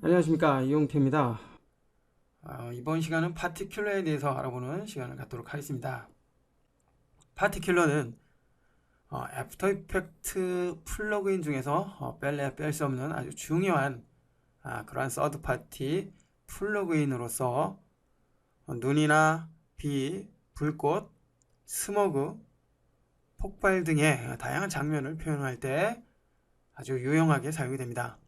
안녕하십니까, 이용태입니다. 이번 시간은 파티큘러에 대해서 알아보는 시간을 갖도록 하겠습니다. 파티큘러는 애프터 이펙트 플러그인 중에서 뺄 수 없는 아주 중요한 그러한 서드 파티 플러그인으로서 눈이나 비, 불꽃, 스모그, 폭발 등의 다양한 장면을 표현할 때 아주 유용하게 사용이 됩니다.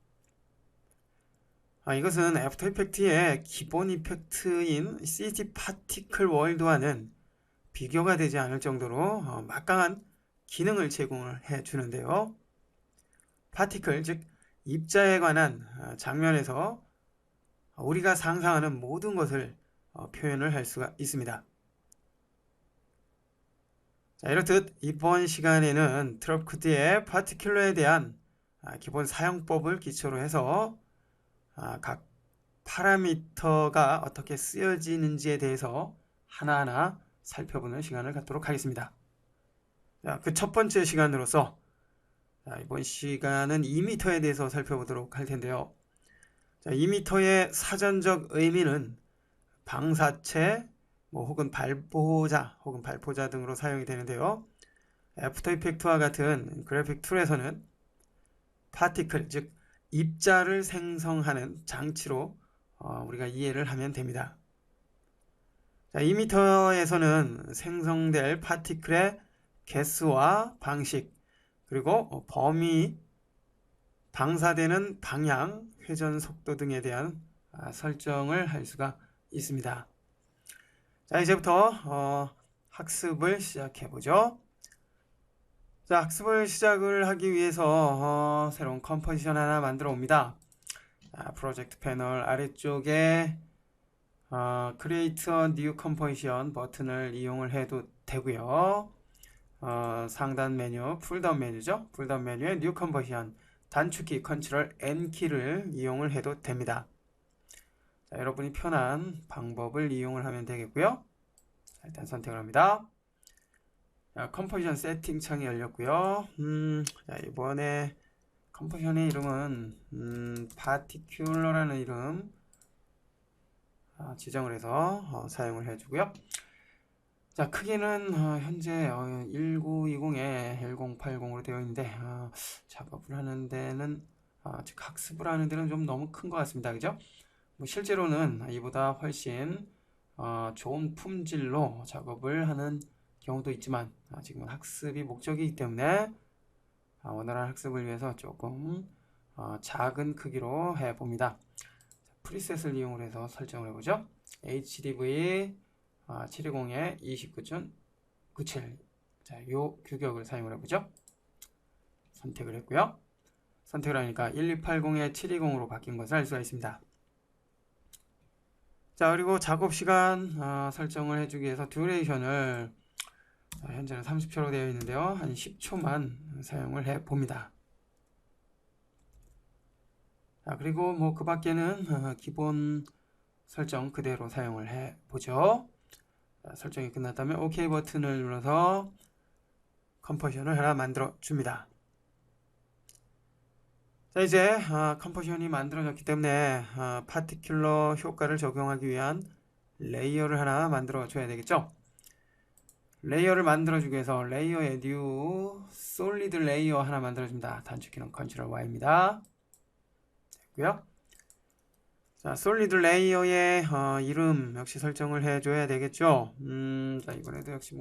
이것은 애프터 이펙트의 기본 이펙트인 시티 파티클 월드와는 비교가 되지 않을 정도로 막강한 기능을 제공을 해 주는데요. 파티클, 즉 입자에 관한 장면에서 우리가 상상하는 모든 것을 표현을 할 수가 있습니다. 자, 이렇듯 이번 시간에는 트럽코드의 파티큘러에 대한 기본 사용법을 기초로 해서 각 파라미터가 어떻게 쓰여지는지에 대해서 하나하나 살펴보는 시간을 갖도록 하겠습니다. 그 첫 번째 시간으로서 이번 시간은 2m에 대해서 살펴보도록 할 텐데요. 2m의 사전적 의미는 방사체, 혹은 발포자 등으로 사용이 되는데요. 애프터 이펙트와 같은 그래픽 툴에서는 파티클, 즉 입자를 생성하는 장치로 우리가 이해를 하면 됩니다. 자, 2m에서는 생성될 파티클의 개수와 방식, 그리고 범위, 방사되는 방향, 회전 속도 등에 대한 설정을 할 수가 있습니다. 자, 이제부터 학습을 시작해 보죠. 자, 학습을 시작을 하기 위해서 새로운 컴포지션 하나 만들어 옵니다. 프로젝트 패널 아래쪽에 Create a New Composition 버튼을 이용을 해도 되고요. 상단 메뉴, 풀다운 메뉴죠. 풀다운 메뉴에 New Composition 단축키 컨트롤 N키를 이용을 해도 됩니다. 자, 여러분이 편한 방법을 이용을 하면 되겠고요. 일단 선택을 합니다. 컴포지션 세팅 창이 열렸고요. 자, 이번에 컴포지션의 이름은 파티큘러라는 이름 지정을 해서 사용을 해주고요. 자, 크기는 현재 1920에 1080으로 되어 있는데 작업을 하는 데는 즉 학습을 하는 데는 좀 너무 큰 것 같습니다. 그죠? 실제로는 이보다 훨씬 좋은 품질로 작업을 하는 경우도 있지만 지금은 학습이 목적이기 때문에 원활한 학습을 위해서 조금 작은 크기로 해봅니다. 프리셋을 이용해서 설정을 해보죠. HDV 720에 29.97 자, 요 규격을 사용을 해보죠. 선택을 했고요. 선택을 하니까 1280에 720으로 바뀐 것을 알 수가 있습니다. 자, 그리고 작업 시간 설정을 해주기 위해서 듀레이션을 현재는 30초로 되어 있는데요. 한 10초만 사용을 해 봅니다. 자, 그리고 그 밖에는 기본 설정 그대로 사용을 해 보죠. 자, 설정이 끝났다면 OK 버튼을 눌러서 컴포지션을 하나 만들어 줍니다. 자, 이제 컴포지션이 만들어졌기 때문에 파티큘러 효과를 적용하기 위한 레이어를 하나 만들어 줘야 되겠죠. 레이어를 만들어주기 위해서 레이어에 new solid 레이어 하나 만들어줍니다. 단축키는 컨트롤 Y입니다. 됐고요. 자, 솔리드 레이어의 이름 역시 설정을 해줘야 되겠죠. 자, 이번에도 역시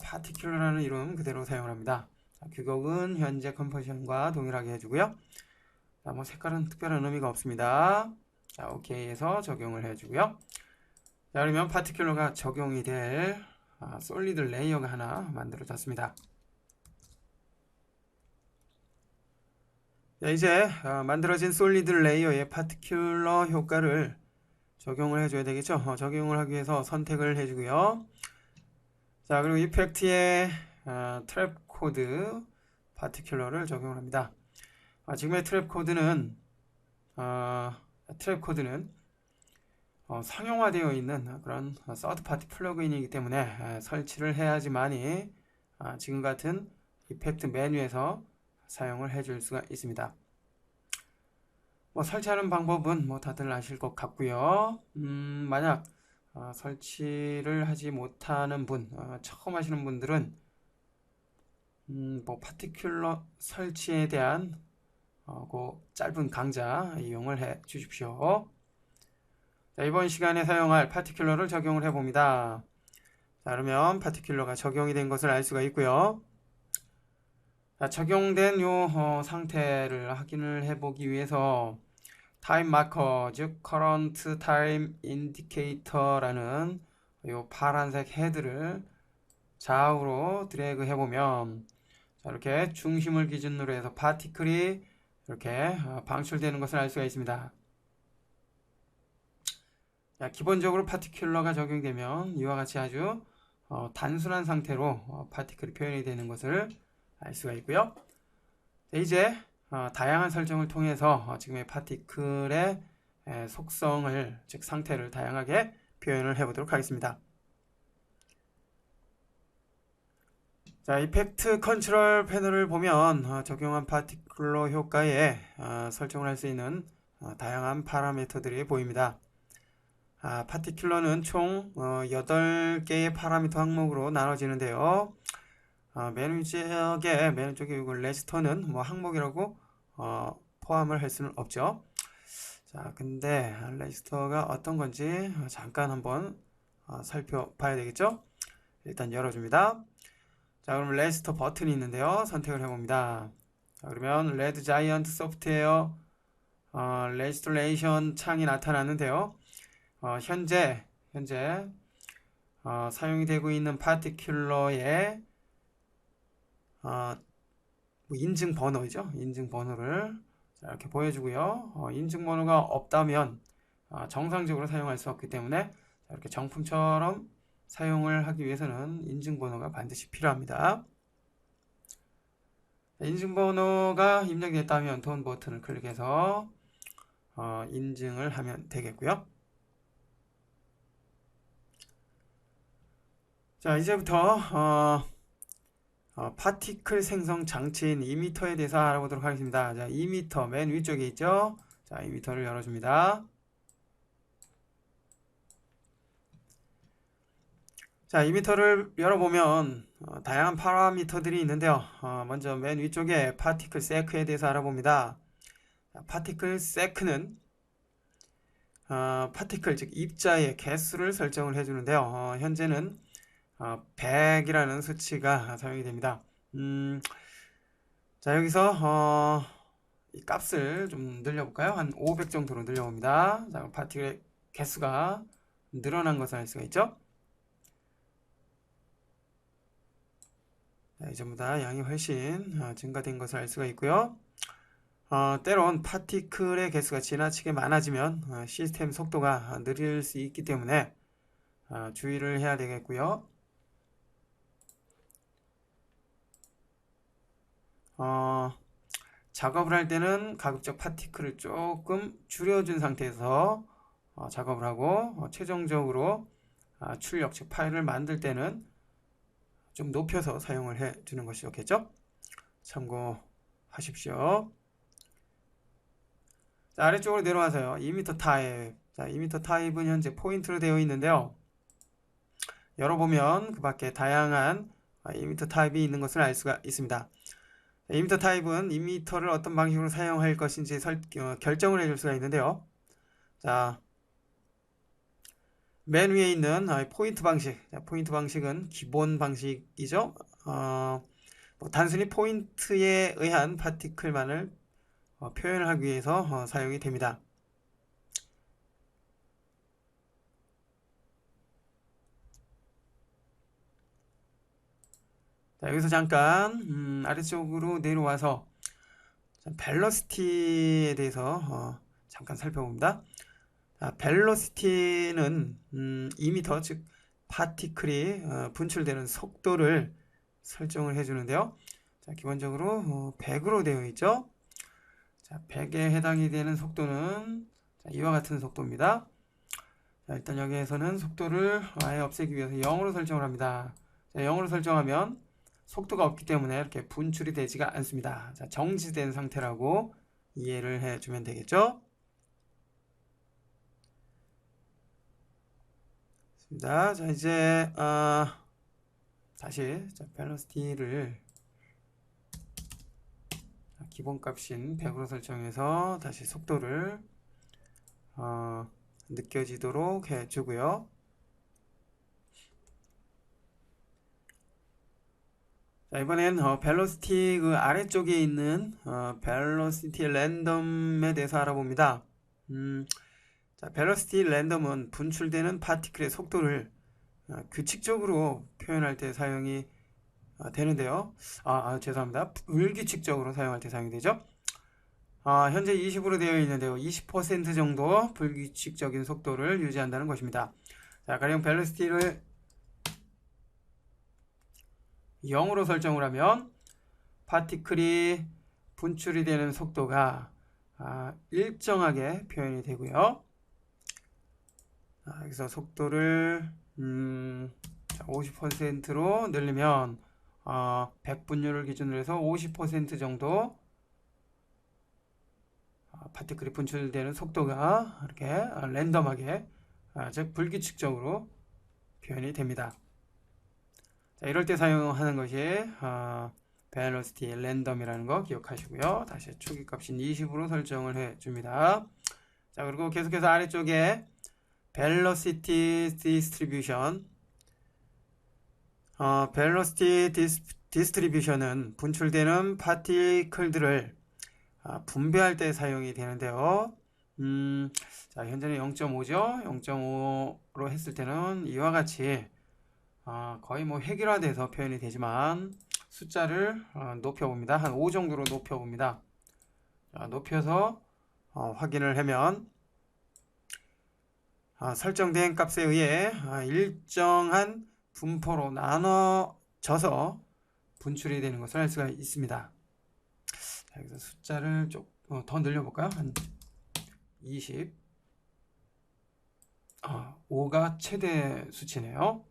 파티큘러라는 이름 그대로 사용을 합니다. 자, 규격은 현재 컴포지션과 동일하게 해주고요. 자, 색깔은 특별한 의미가 없습니다. 자, OK 해서 적용을 해주고요. 자, 그러면 파티큘러가 적용이 될 솔리드 레이어가 하나 만들어졌습니다. 자, 이제 만들어진 솔리드 레이어의 파티큘러 효과를 적용을 해줘야 되겠죠. 적용을 하기 위해서 선택을 해주고요. 자, 그리고 이펙트의 트랩 코드 파티큘러를 적용을 합니다. 지금의 트랩 코드는 상용화되어 있는 그런 서드 파티 플러그인이기 때문에 설치를 해야지만이 지금 같은 이펙트 메뉴에서 사용을 해줄 수가 있습니다. 뭐 설치하는 방법은 뭐 다들 아실 것 같고요. 만약 설치를 하지 못하는 분, 처음 하시는 분들은 뭐 파티큘러 설치에 대한 그 짧은 강좌 이용을 해 주십시오. 자, 이번 시간에 사용할 파티큘러를 적용을 해 봅니다. 자, 그러면 파티큘러가 적용이 된 것을 알 수가 있고요. 자, 적용된 요 상태를 확인을 해 보기 위해서 타임 마커, 즉 current time indicator라는 요 파란색 헤드를 좌우로 드래그 해보면 자, 이렇게 중심을 기준으로 해서 파티클이 이렇게 방출되는 것을 알 수가 있습니다. 자, 기본적으로 파티큘러가 적용되면 이와 같이 아주 단순한 상태로 파티클이 표현이 되는 것을 알 수가 있고요. 자, 이제 다양한 설정을 통해서 지금의 파티클의 속성을, 즉 상태를 다양하게 표현을 해보도록 하겠습니다. 자, 이펙트 컨트롤 패널을 보면 적용한 파티클러 효과에 설정을 할 수 있는 다양한 파라미터들이 보입니다. 파티큘러는 총 8개의 파라미터 항목으로 나눠지는데요. 맨 쪽에 이걸 레지스터는 뭐 항목이라고 포함을 할 수는 없죠. 자, 근데 레지스터가 어떤 건지 잠깐 한번 살펴봐야 되겠죠. 일단 열어줍니다. 자, 그럼 레지스터 버튼이 있는데요. 선택을 해봅니다. 자, 그러면 레드 자이언트 소프트웨어 레지스토레이션 창이 나타났는데요. 현재 사용이 되고 있는 파티큘러의 인증 번호죠. 인증 번호를 이렇게 보여주고요. 인증 번호가 없다면 정상적으로 사용할 수 없기 때문에 이렇게 정품처럼 사용을 하기 위해서는 인증 번호가 반드시 필요합니다. 인증 번호가 입력됐다면 돈 버튼을 클릭해서 인증을 하면 되겠고요. 자, 이제부터 파티클 생성 장치인 이미터에 대해서 알아보도록 하겠습니다. 자, 이미터 맨 위쪽에 있죠. 자, 이미터를 열어줍니다. 자, 이미터를 열어보면 다양한 파라미터들이 있는데요. 먼저 맨 위쪽에 파티클 세크에 대해서 알아봅니다. 파티클 세크는 파티클 즉 입자의 개수를 설정을 해주는데요. 현재는 100이라는 수치가 사용이 됩니다. 자, 여기서 이 값을 좀 늘려볼까요? 한 500 정도로 늘려봅니다. 자, 파티클의 개수가 늘어난 것을 알 수가 있죠. 자, 이전보다 양이 훨씬 증가된 것을 알 수가 있고요. 때론 파티클의 개수가 지나치게 많아지면 시스템 속도가 느릴 수 있기 때문에 주의를 해야 되겠고요. 작업을 할 때는 가급적 파티클을 조금 줄여준 상태에서 작업을 하고 최종적으로 출력, 즉 파일을 만들 때는 좀 높여서 사용을 해 주는 것이 좋겠죠. 참고하십시오. 자, 아래쪽으로 내려와서요. 이미터 타입. 자, 이미터 타입은 현재 포인트로 되어 있는데요. 열어보면 그 밖에 다양한 이미터 타입이 있는 것을 알 수가 있습니다. 이미터 타입은 이미터를 어떤 방식으로 사용할 것인지 결정을 해줄 수가 있는데요. 자, 맨 위에 있는 포인트 방식. 자, 포인트 방식은 기본 방식이죠. 뭐 단순히 포인트에 의한 파티클만을 표현을 하기 위해서 사용이 됩니다. 자, 여기서 잠깐 아래쪽으로 내려와서 벨로시티에 대해서 잠깐 살펴봅니다. 자, 벨로시티는 2m, 즉 파티클이 분출되는 속도를 설정을 해주는데요. 자, 기본적으로 100으로 되어 있죠. 자, 100에 해당이 되는 속도는 이와 같은 속도입니다. 자, 일단 여기에서는 속도를 아예 없애기 위해서 0으로 설정을 합니다. 자, 0으로 설정하면 속도가 없기 때문에 이렇게 분출이 되지가 않습니다. 자, 정지된 상태라고 이해를 해주면 되겠죠. 자, 이제 다시 벨로시티를 기본값인 100으로 설정해서 다시 속도를 느껴지도록 해주고요. 자, 이번엔 벨로시티 그 아래쪽에 있는 벨로시티 랜덤에 대해서 알아봅니다. 자, 벨로시티 랜덤은 분출되는 파티클의 속도를 규칙적으로 표현할 때 사용이 되는데요. 죄송합니다. 불규칙적으로 사용할 때 사용이 되죠. 현재 20으로 되어 있는데요. 20% 정도 불규칙적인 속도를 유지한다는 것입니다. 자, 가령 벨로시티를 0으로 설정을 하면 파티클이 분출이 되는 속도가 일정하게 표현이 되고요. 여기서 속도를 50%로 늘리면 100분율을 기준으로 해서 50% 정도 파티클이 분출되는 속도가 이렇게 랜덤하게 즉 불규칙적으로 표현이 됩니다. 자, 이럴 때 사용하는 것이 벨로시티 랜덤이라는 거 기억하시고요. 다시 초기값인 20으로 설정을 해줍니다. 자, 그리고 계속해서 아래쪽에 벨로시티 디스트리뷰션 벨로시티 디스트리뷰션은 분출되는 파티클들을 분배할 때 사용이 되는데요. 자, 현재는 0.5죠. 0.5로 했을 때는 이와 같이 거의 뭐 획일화돼서 표현이 되지만 숫자를 높여봅니다. 한 5 정도로 높여봅니다. 자, 높여서 확인을 하면 설정된 값에 의해 일정한 분포로 나눠져서 분출이 되는 것을 알 수가 있습니다. 자, 여기서 숫자를 좀 더 늘려볼까요? 한 20. 5가 최대 수치네요.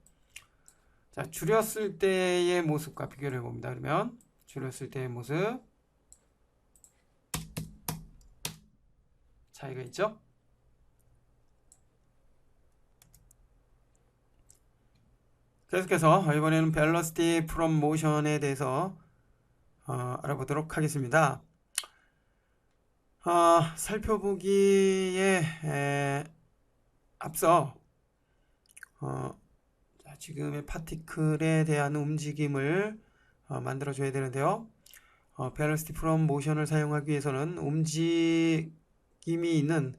자, 줄였을 때의 모습과 비교를 해봅니다. 그러면 줄였을 때의 모습 차이가 있죠? 계속해서 이번에는 벨로시티 프롬 모션에 대해서 알아보도록 하겠습니다. 살펴보기에 앞서 지금의 파티클에 대한 움직임을 만들어줘야 되는데요. 벨로시티 프롬 모션을 사용하기 위해서는 움직임이 있는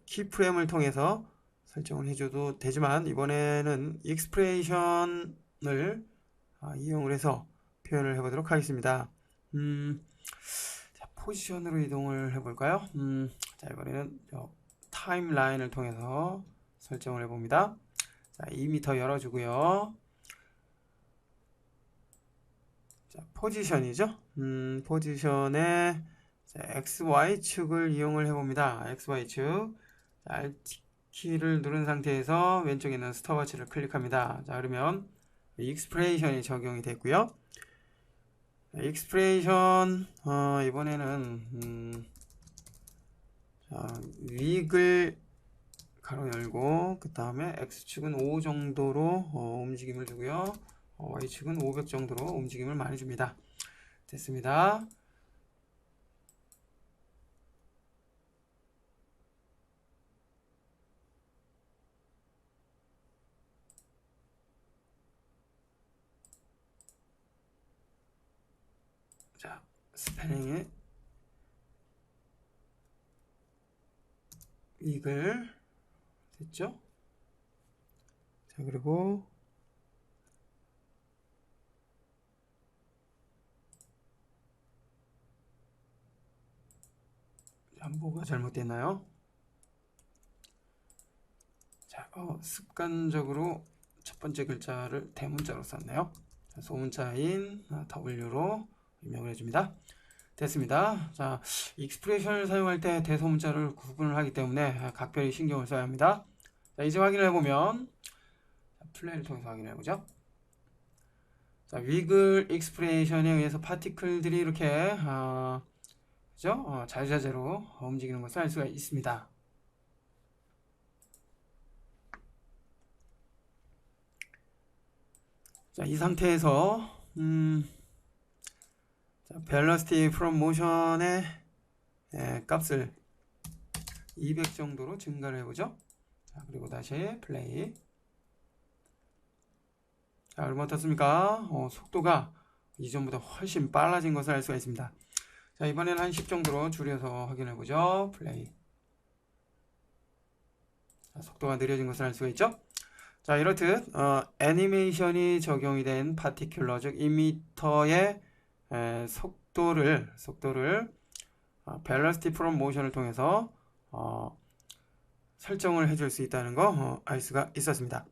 키프레임을 통해서 설정을 해줘도 되지만 이번에는 익스프레션을 이용을 해서 표현을 해보도록 하겠습니다. 자, 포지션으로 이동을 해볼까요? 자, 이번에는 타임라인을 통해서 설정을 해봅니다. 자, 2m 열어주고요. 자, 포지션이죠. 포지션에 XY축을 이용을 해봅니다. XY축. Alt키를 누른 상태에서 왼쪽에 있는 스톱워치를 클릭합니다. 자, 그러면 익스프레이션이 적용이 됐고요. 익스프레이션 이번에는 위글 가로 열고 그 다음에 X축은 5 정도로 움직임을 주고요. Y축은 500 정도로 움직임을 많이 줍니다. 됐습니다. 자, 스패닝에 위글 됐죠? 자, 그리고 뭐가 잘못됐나요? 자, 습관적으로 첫 번째 글자를 대문자로 썼네요. 자, 소문자인 W로 입력을 해줍니다. 됐습니다. 자, 익스프레션을 사용할 때 대소문자를 구분을 하기 때문에 각별히 신경을 써야 합니다. 자, 이제 확인을 해보면 플레이를 통해서 확인을 해보죠. 자, 위글 익스프레션에 의해서 파티클들이 이렇게 그죠? 자유자재로 움직이는 것을 알 수가 있습니다. 자, 이 상태에서 velocity from motion의 값을 200 정도로 증가를 해보죠. 자, 그리고 다시 플레이. 자, 얼마 어떻습니까? 속도가 이전보다 훨씬 빨라진 것을 알 수가 있습니다. 자, 이번에는 한 10 정도로 줄여서 확인해보죠. 플레이. 자, 속도가 느려진 것을 알 수가 있죠. 자, 이렇듯 애니메이션이 적용이 된 파티큘러, 즉 2m의 속도를 velocity from motion을 통해서 설정을 해줄 수 있다는 거 알 수가 있었습니다.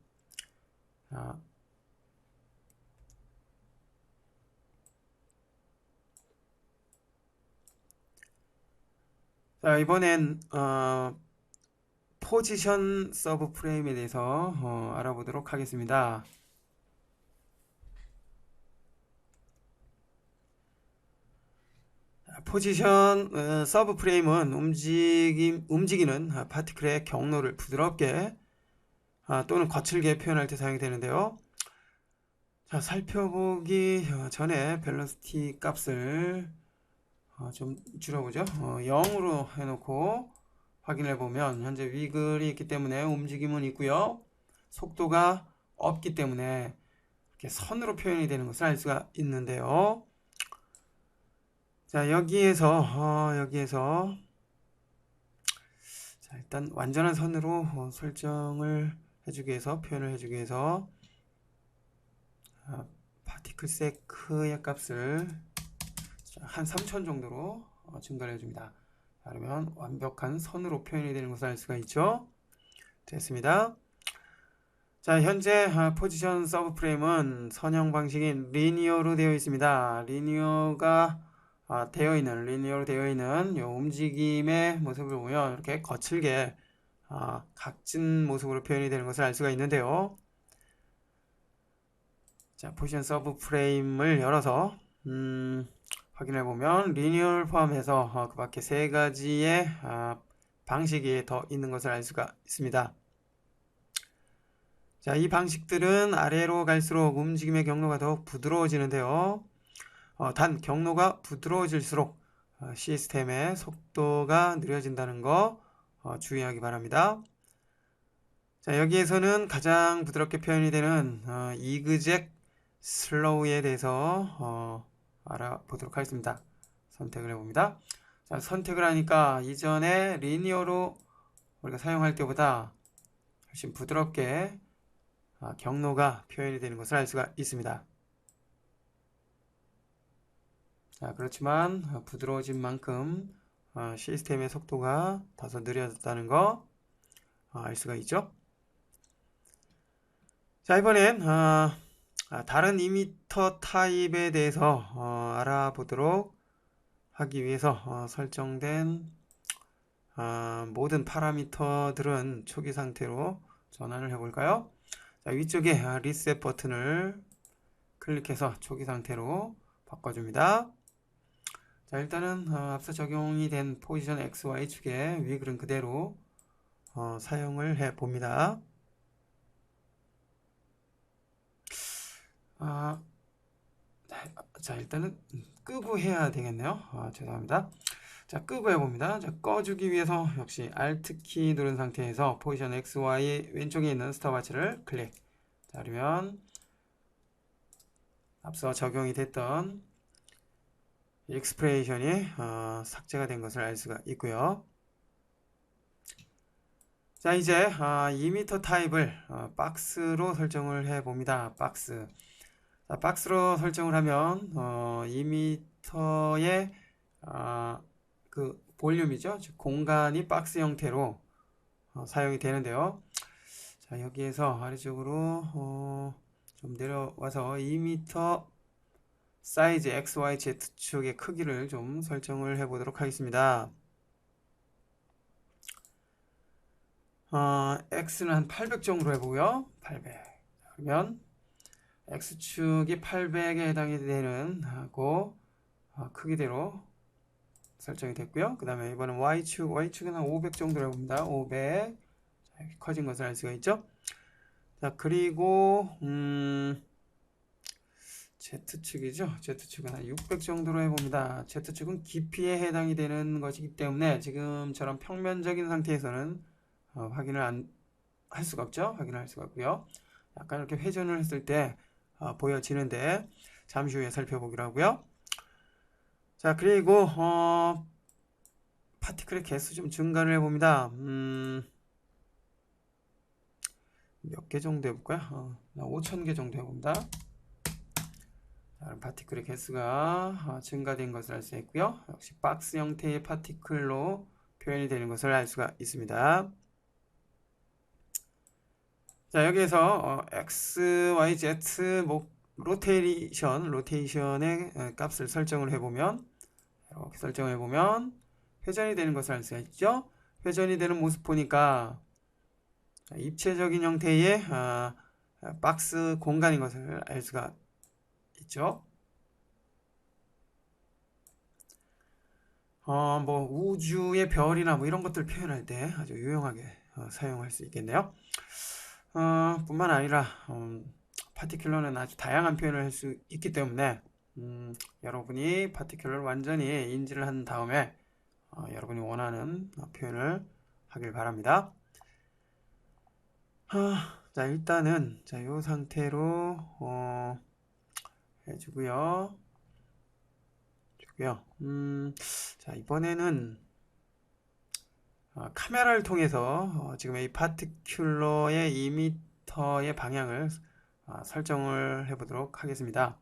자, 이번엔 포지션 서브 프레임에 대해서 알아보도록 하겠습니다. 포지션 서브 프레임은 움직이는 파티클의 경로를 부드럽게 또는 거칠게 표현할 때 사용이 되는데요. 자, 살펴보기 전에 벨로시티 값을 좀 줄여보죠. 0으로 해놓고 확인해 보면 현재 위글이 있기 때문에 움직임은 있고요. 속도가 없기 때문에 이렇게 선으로 표현이 되는 것을 알 수가 있는데요. 자, 여기에서 자, 일단 완전한 선으로 설정을 해주기 위해서, 표현을 해주기 위해서 파티클 세크의 값을 한 3000 정도로 증가를 해줍니다. 그러면 완벽한 선으로 표현이 되는 것을 알 수가 있죠. 됐습니다. 자, 현재 포지션 서브 프레임은 선형 방식인 리니어로 되어 있습니다. 리니어로 되어 있는 이 움직임의 모습을 보면 이렇게 거칠게 각진 모습으로 표현이 되는 것을 알 수가 있는데요. 자, 포지션 서브 프레임을 열어서 확인해 보면 리니어를 포함해서 그 밖에 세 가지의 방식이 더 있는 것을 알 수가 있습니다. 자, 이 방식들은 아래로 갈수록 움직임의 경로가 더욱 부드러워지는데요. 단 경로가 부드러워질수록 시스템의 속도가 느려진다는 거 주의하기 바랍니다. 자, 여기에서는 가장 부드럽게 표현이 되는 이그젝 슬로우에 대해서 알아보도록 하겠습니다. 선택을 해봅니다. 자, 선택을 하니까 이전에 리니어로 우리가 사용할 때보다 훨씬 부드럽게 경로가 표현이 되는 것을 알 수가 있습니다. 자, 그렇지만 부드러워진 만큼 시스템의 속도가 다소 느려졌다는 거 알 수가 있죠. 자, 이번엔 다른 이미터 타입에 대해서 알아보도록 하기 위해서 설정된 모든 파라미터들은 초기 상태로 전환을 해볼까요? 자, 위쪽에 리셋 버튼을 클릭해서 초기 상태로 바꿔줍니다. 자, 일단은 앞서 적용이 된 포지션 XY 축의 위글은 그대로 사용을 해 봅니다. 자, 일단은 끄고 해야 되겠네요. 죄송합니다. 자, 끄고 해봅니다. 자, 꺼주기 위해서 역시 Alt키 누른 상태에서 포지션 XY 왼쪽에 있는 스톱워치를 클릭. 자, 그러면 앞서 적용이 됐던 익스프레이션이 삭제가 된 것을 알 수가 있고요. 자, 이제 2m 타입을 박스로 설정을 해 봅니다. 박스. 자, 박스로 설정을 하면 2m의 그 볼륨이죠. 즉 공간이 박스 형태로 사용이 되는데요. 자, 여기에서 아래쪽으로 좀 내려와서 2m 사이즈 XYZ축의 크기를 좀 설정을 해 보도록 하겠습니다. X는 한 800 정도로 해보고요. 800. 그러면 X축이 800에 해당이 되는 크기대로 설정이 됐고요. 그 다음에 이번엔 Y축은 한 500 정도로 해봅니다. 500. 자, 이렇게 커진 것을 알 수가 있죠. 자, 그리고 Z축이죠. Z축은 한 600 정도로 해봅니다. Z축은 깊이에 해당이 되는 것이기 때문에 지금처럼 평면적인 상태에서는 확인을 할 수가 없죠. 확인을 할 수가 없고요. 약간 이렇게 회전을 했을 때 보여지는데 잠시 후에 살펴보기로 하고요. 자, 그리고 파티클의 개수 좀 증가를 해봅니다. 몇 개 정도 해볼까요? 5,000개 정도 해봅니다. 파티클의 개수가 증가된 것을 알 수 있고요. 역시 박스 형태의 파티클로 표현이 되는 것을 알 수가 있습니다. 자, 여기에서 X, Y, Z 로테이션의 값을 설정을 해보면 이렇게 설정을 해보면 회전이 되는 것을 알 수가 있죠. 회전이 되는 모습 보니까 입체적인 형태의 박스 공간인 것을 알 수가 있죠. 뭐 우주의 별이나 뭐 이런 것들 표현할 때 아주 유용하게 사용할 수 있겠네요. 뿐만 아니라 파티큘러는 아주 다양한 표현을 할 수 있기 때문에 여러분이 파티큘러를 완전히 인지를 한 다음에 여러분이 원하는 표현을 하길 바랍니다. 자, 일단은 자, 이 상태로 해주고요. 자, 이번에는 카메라를 통해서 지금 이 파티큘러의 2m의 방향을 설정을 해보도록 하겠습니다.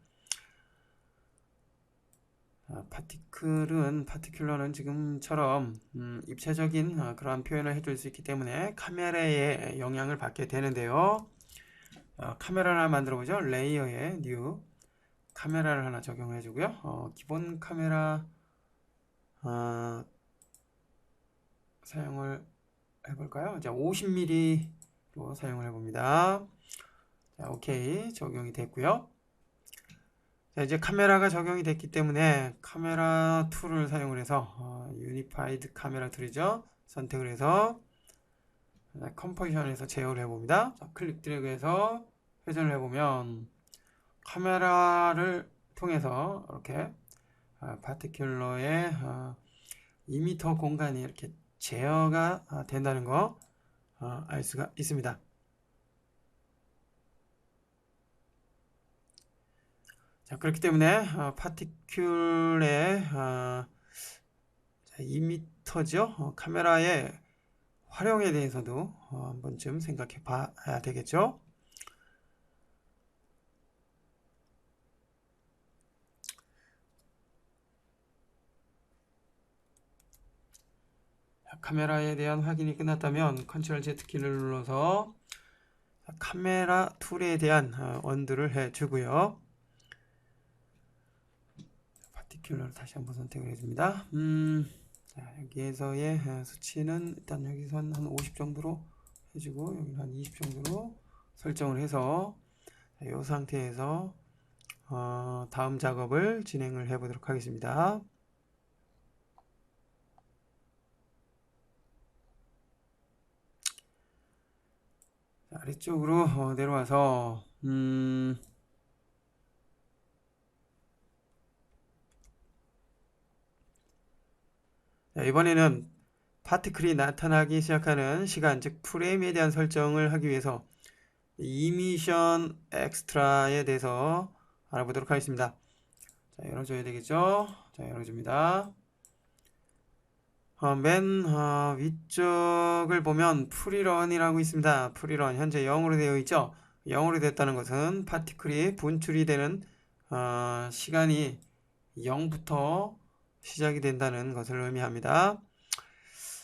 파티큘러는 지금처럼 입체적인 그러한 표현을 해줄 수 있기 때문에 카메라에 영향을 받게 되는데요. 카메라를 하나 만들어 보죠. 레이어에 뉴 카메라를 하나 적용해 주고요. 기본 카메라 사용을 해볼까요? 자, 50mm로 사용을 해봅니다. 자, 오케이. 적용이 됐고요. 자, 이제 카메라가 적용이 됐기 때문에 카메라 툴을 사용을 해서 유니파이드 카메라 툴이죠. 선택을 해서 컴포지션에서 제어를 해봅니다. 자, 클릭 드래그해서 회전을 해보면 카메라를 통해서 이렇게 파티큘러의 2m 공간이 이렇게 제어가 된다는 거 알 수가 있습니다. 자, 그렇기 때문에 파티큘의 2m죠. 카메라의 활용에 대해서도 한 번쯤 생각해 봐야 되겠죠. 카메라에 대한 확인이 끝났다면 컨트롤 Z 키를 눌러서 카메라 툴에 대한 언두를 해주고요. 파티큘러를 다시 한번 선택을 해줍니다. 자, 여기에서의 수치는 일단 여기선 한 50 정도로 해주고 여기는 한 20 정도로 설정을 해서 이 상태에서 다음 작업을 진행을 해 보도록 하겠습니다. 자, 아래쪽으로 내려와서 자, 이번에는 파티클이 나타나기 시작하는 시간, 즉 프레임에 대한 설정을 하기 위해서 이미션 엑스트라에 대해서 알아보도록 하겠습니다. 자, 열어줘야 되겠죠? 자, 열어줍니다. 맨 위쪽을 보면 프리런이라고 있습니다. 프리런 현재 0으로 되어 있죠. 0으로 됐다는 것은 파티클이 분출이 되는 시간이 0부터 시작이 된다는 것을 의미합니다.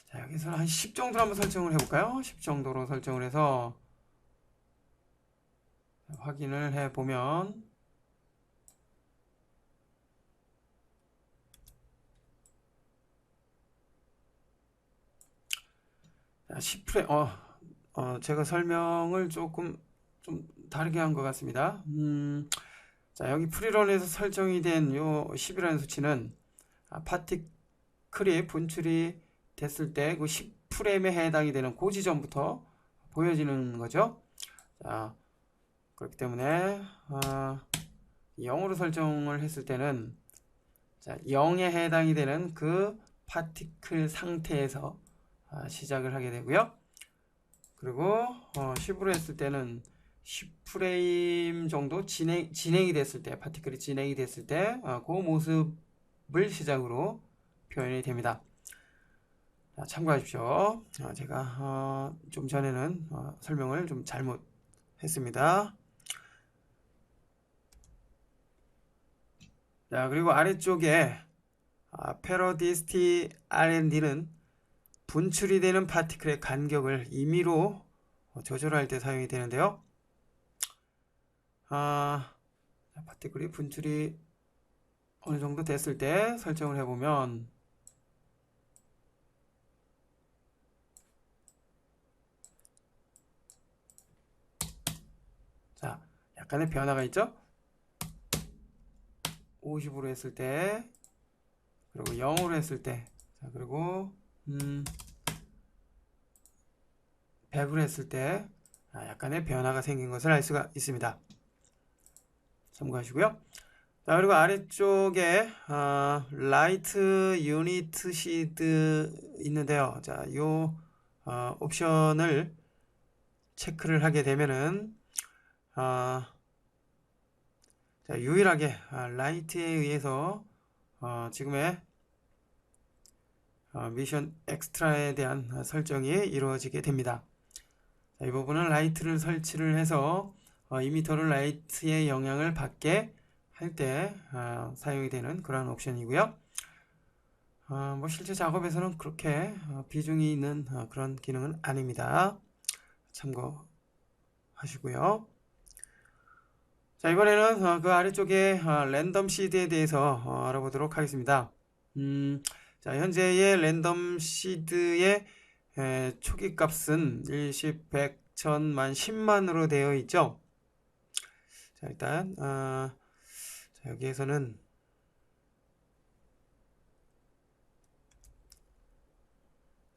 자, 여기서 한 10 정도로 한번 설정을 해볼까요? 10 정도로 설정을 해서 확인을 해보면 10프레임 제가 설명을 조금 좀 다르게 한 것 같습니다. 자, 여기 프리런에서 설정이 된 요 10이라는 수치는 파티클이 분출이 됐을 때 그 10프레임에 해당이 되는 그 지점부터 보여지는 거죠. 자, 그렇기 때문에 0으로 설정을 했을 때는 자, 0에 해당이 되는 그 파티클 상태에서 시작을 하게 되고요. 그리고 10으로 했을 때는 10프레임 정도 진행이 됐을 때, 파티클이 진행이 됐을 때 그 모습을 시작으로 표현이 됩니다. 자, 참고하십시오. 제가 좀 전에는 설명을 좀 잘못했습니다. 자, 그리고 아래쪽에 페로디스티 R&D는 분출이 되는 파티클의 간격을 임의로 조절할 때 사용이 되는데요. 파티클이 분출이 어느 정도 됐을 때 설정을 해보면 자, 약간의 변화가 있죠? 50으로 했을 때, 그리고 0으로 했을 때, 자, 그리고 100으로 했을 때 약간의 변화가 생긴 것을 알 수가 있습니다. 참고하시고요. 자, 그리고 아래쪽에 라이트 유니트 시드 있는데요. 자, 요 옵션을 체크를 하게 되면은 자, 유일하게 라이트에 의해서 지금의 미션 엑스트라에 대한 설정이 이루어지게 됩니다. 자, 이 부분은 라이트를 설치를 해서 이미터를 라이트의 영향을 받게 할 때 사용이 되는 그런 옵션이고요. 뭐 실제 작업에서는 그렇게 비중이 있는 그런 기능은 아닙니다. 참고하시고요. 자, 이번에는 그 아래쪽에 랜덤 시드에 대해서 알아보도록 하겠습니다. 자, 현재의 랜덤 시드의 초기 값은 10, 100, 1000만, 10만으로 되어 있죠. 자, 일단 자, 여기에서는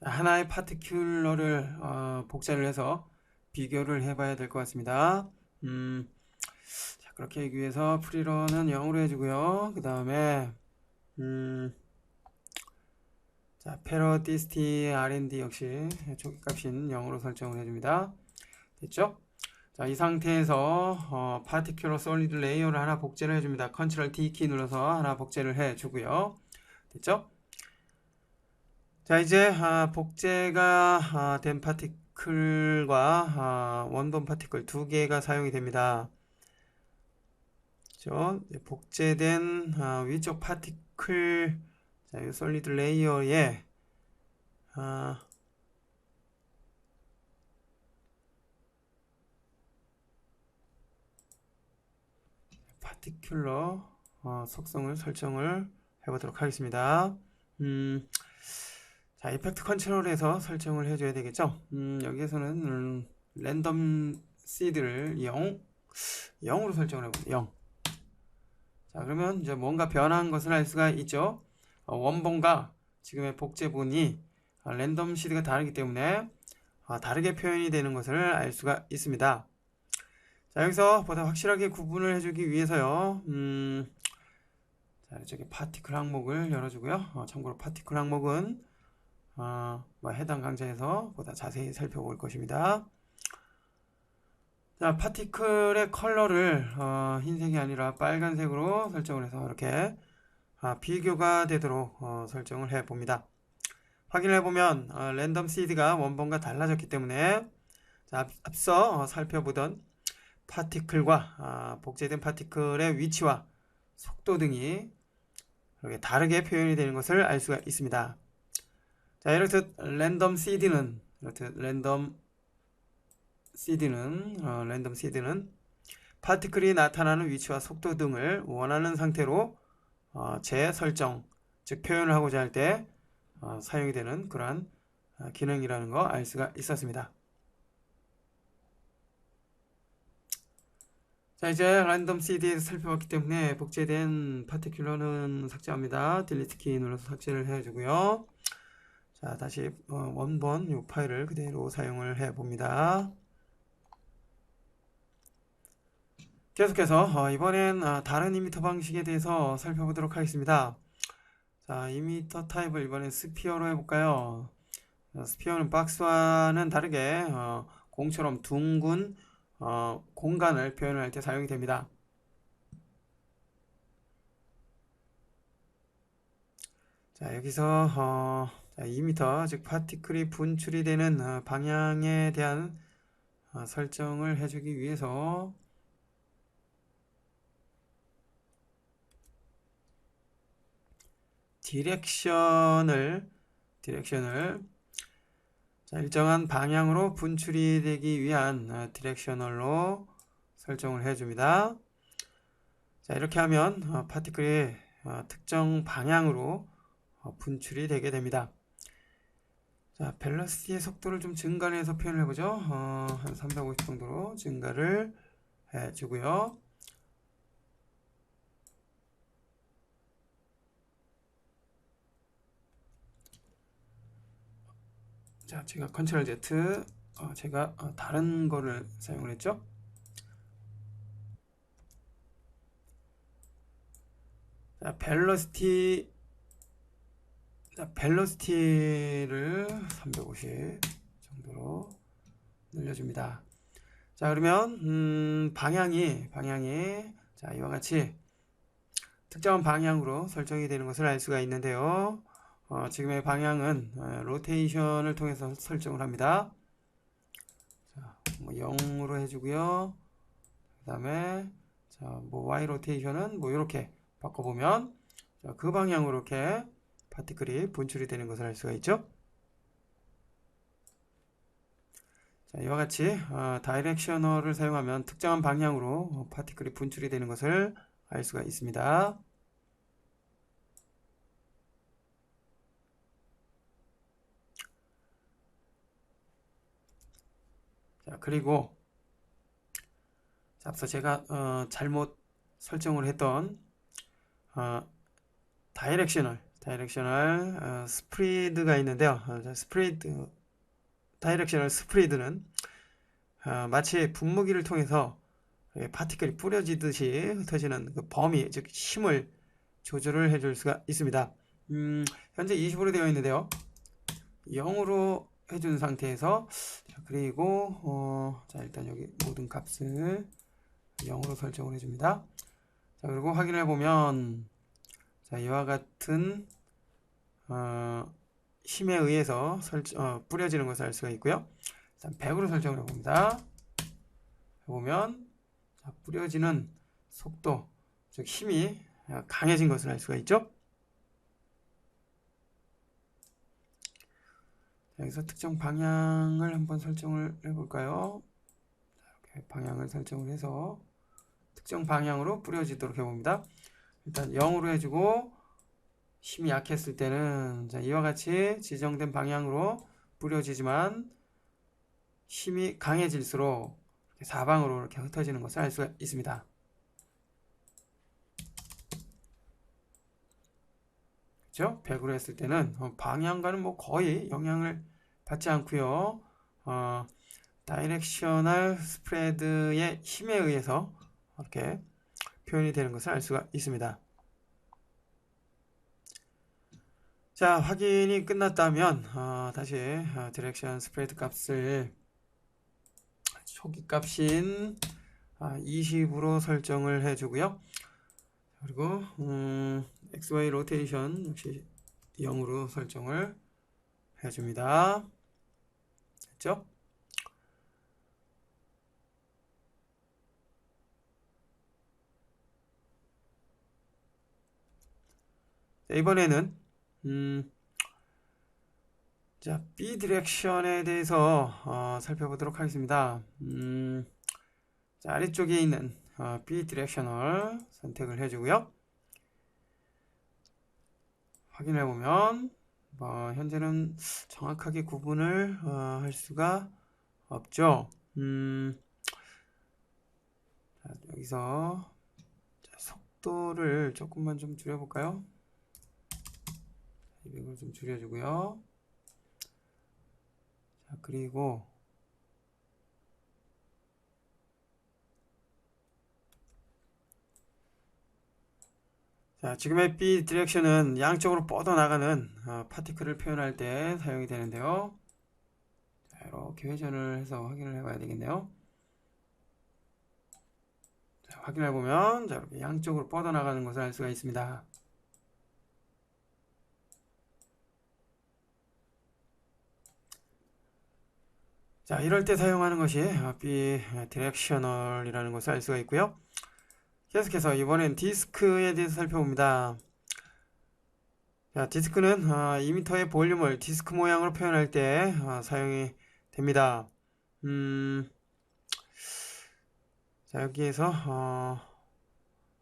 하나의 파티큘러를 복사를 해서 비교를 해봐야 될 것 같습니다. 자, 그렇게 하기 위해서 프리런은 0으로 해주고요. 그 다음에 자, 페로디스티 R&D 역시 초기값인 0으로 설정을 해줍니다. 됐죠? 자, 이 상태에서 파티큘러 솔리드 레이어를 하나 복제를 해줍니다. 컨트롤 D키 눌러서 하나 복제를 해주고요. 됐죠? 자, 이제 복제가 된 파티클과 원본 파티클 두 개가 사용이 됩니다. 그렇죠? 복제된 위쪽 파티클, 자, 이 솔리드 레이어에 파티큘러 속성을 설정을 해보도록 하겠습니다. 자, 이펙트 컨트롤에서 설정을 해줘야 되겠죠. 여기에서는 랜덤 시드를 0으로 설정을 해봅니다. 0. 자, 그러면 이제 뭔가 변한 것을 알 수가 있죠. 원본과 지금의 복제본이 랜덤 시드가 다르기 때문에 다르게 표현이 되는 것을 알 수가 있습니다. 자, 여기서 보다 확실하게 구분을 해주기 위해서요. 자, 저기 파티클 항목을 열어주고요. 참고로 파티클 항목은 뭐 해당 강좌에서 보다 자세히 살펴볼 것입니다. 자, 파티클의 컬러를 흰색이 아니라 빨간색으로 설정을 해서 이렇게 비교가 되도록 설정을 해 봅니다. 확인을 해보면 랜덤 시드가 원본과 달라졌기 때문에 자, 앞서 살펴보던 파티클과 복제된 파티클의 위치와 속도 등이 이렇게 다르게 표현이 되는 것을 알 수가 있습니다. 자, 이렇듯 랜덤 시드는 파티클이 나타나는 위치와 속도 등을 원하는 상태로 재설정, 즉 표현을 하고자 할 때 사용이 되는 그러한 기능이라는 거 알 수가 있었습니다. 자, 이제 랜덤 CD에서 살펴봤기 때문에 복제된 파티큘러는 삭제합니다. 딜리트 키 눌러서 삭제를 해주고요. 자, 다시 원본 이 파일을 그대로 사용을 해 봅니다. 계속해서 이번엔 다른 이미터 방식에 대해서 살펴보도록 하겠습니다. 자, 이미터 타입을 이번엔 스피어로 해볼까요? 스피어는 박스와는 다르게 공처럼 둥근 공간을 표현할 때 사용이 됩니다. 자, 여기서 자, 2m 즉 파티클이 분출이 되는 방향에 대한 설정을 해주기 위해서 디렉션을 자, 일정한 방향으로 분출이 되기 위한 디렉셔널로 설정을 해줍니다. 자, 이렇게 하면 파티클이 특정 방향으로 분출이 되게 됩니다. 자, 벨러시티의 속도를 좀 증가를 해서 표현을 해보죠. 한 350 정도로 증가를 해주고요. 자, 제가 컨트롤 Z 제가 다른 거를 사용을 했죠. 자, 벨러시티를 350 정도로 늘려줍니다. 자, 그러면 방향이 자, 이와 같이 특정한 방향으로 설정이 되는 것을 알 수가 있는데요. 지금의 방향은 로테이션을 통해서 설정을 합니다. 자, 뭐 0으로 해주고요. 그 다음에 자, 뭐 Y 로테이션은 뭐 이렇게 바꿔보면 자, 그 방향으로 이렇게 파티클이 분출이 되는 것을 알 수가 있죠. 자, 이와 같이 다이렉셔널을 사용하면 특정한 방향으로 파티클이 분출이 되는 것을 알 수가 있습니다. 자, 그리고 앞서 제가 잘못 설정을 했던 다이렉셔널 스프리드가 있는데요. 다이렉셔널 스프리드는 마치 분무기를 통해서 파티클이 뿌려지듯이 흩어지는 그 범위, 즉 힘을 조절을 해줄 수가 있습니다. 현재 20으로 되어 있는데요. 0으로 해준 상태에서 자, 그리고 자, 일단 여기 모든 값을 0으로 설정을 해줍니다. 자, 그리고 확인해 보면 자, 이와 같은 힘에 의해서 뿌려지는 것을 알 수가 있고요. 일단 100으로 설정을 해봅니다. 해보면 자, 뿌려지는 속도, 즉 힘이 강해진 것을 알 수가 있죠. 자, 여기서 특정 방향을 한번 설정을 해볼까요? 자, 이렇게 방향을 설정을 해서 특정 방향으로 뿌려지도록 해봅니다. 일단 0으로 해주고 힘이 약했을 때는 자, 이와 같이 지정된 방향으로 뿌려지지만 힘이 강해질수록 사방으로 이렇게 흩어지는 것을 알 수가 있습니다. 그렇죠? 100으로 했을 때는 방향과는 뭐 거의 영향을 받지 않고요. 다이렉셔널 스프레드의 힘에 의해서 이렇게 표현이 되는 것을 알 수가 있습니다. 자, 확인이 끝났다면 다시 디렉션 스프레드 값을 초기 값인 20으로 설정을 해주고요. 그리고 XY 로테이션 역시 0으로 설정을 해줍니다. 됐죠? 자, 이번에는 자, B 디렉션에 대해서 살펴보도록 하겠습니다. 자, 아래쪽에 있는 B 디렉셔널 선택을 해주고요. 확인해 보면 현재는 정확하게 구분을 할 수가 없죠. 자, 여기서 속도를 조금만 좀 줄여볼까요? 200을 좀 줄여주고요. 자, 그리고 자, 지금의 B 디렉션은 양쪽으로 뻗어나가는 파티클을 표현할 때 사용이 되는데요. 자, 이렇게 회전을 해서 확인을 해봐야 되겠네요. 자, 확인해보면 자, 이렇게 양쪽으로 뻗어나가는 것을 알 수가 있습니다. 자, 이럴 때 사용하는 것이 B 디렉셔널이라는 것을 알 수가 있고요. 계속해서 이번엔 디스크에 대해서 살펴봅니다. 자, 디스크는 2m의 볼륨을 디스크 모양으로 표현할 때 사용이 됩니다. 자, 여기에서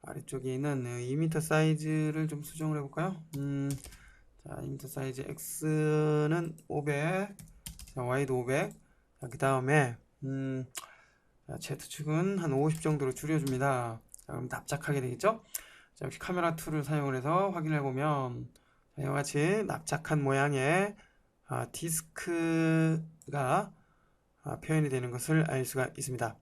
아래쪽에 있는 2m 사이즈를 좀 수정을 해볼까요? 자, 2m 사이즈 X는 500, 자, Y도 500. 자, 그 다음에 Z축은 한 50 정도로 줄여줍니다. 자, 그럼 납작하게 되겠죠? 자, 역시 카메라 툴을 사용을 해서 확인해 보면 이와 같이 납작한 모양의 디스크가 표현이 되는 것을 알 수가 있습니다.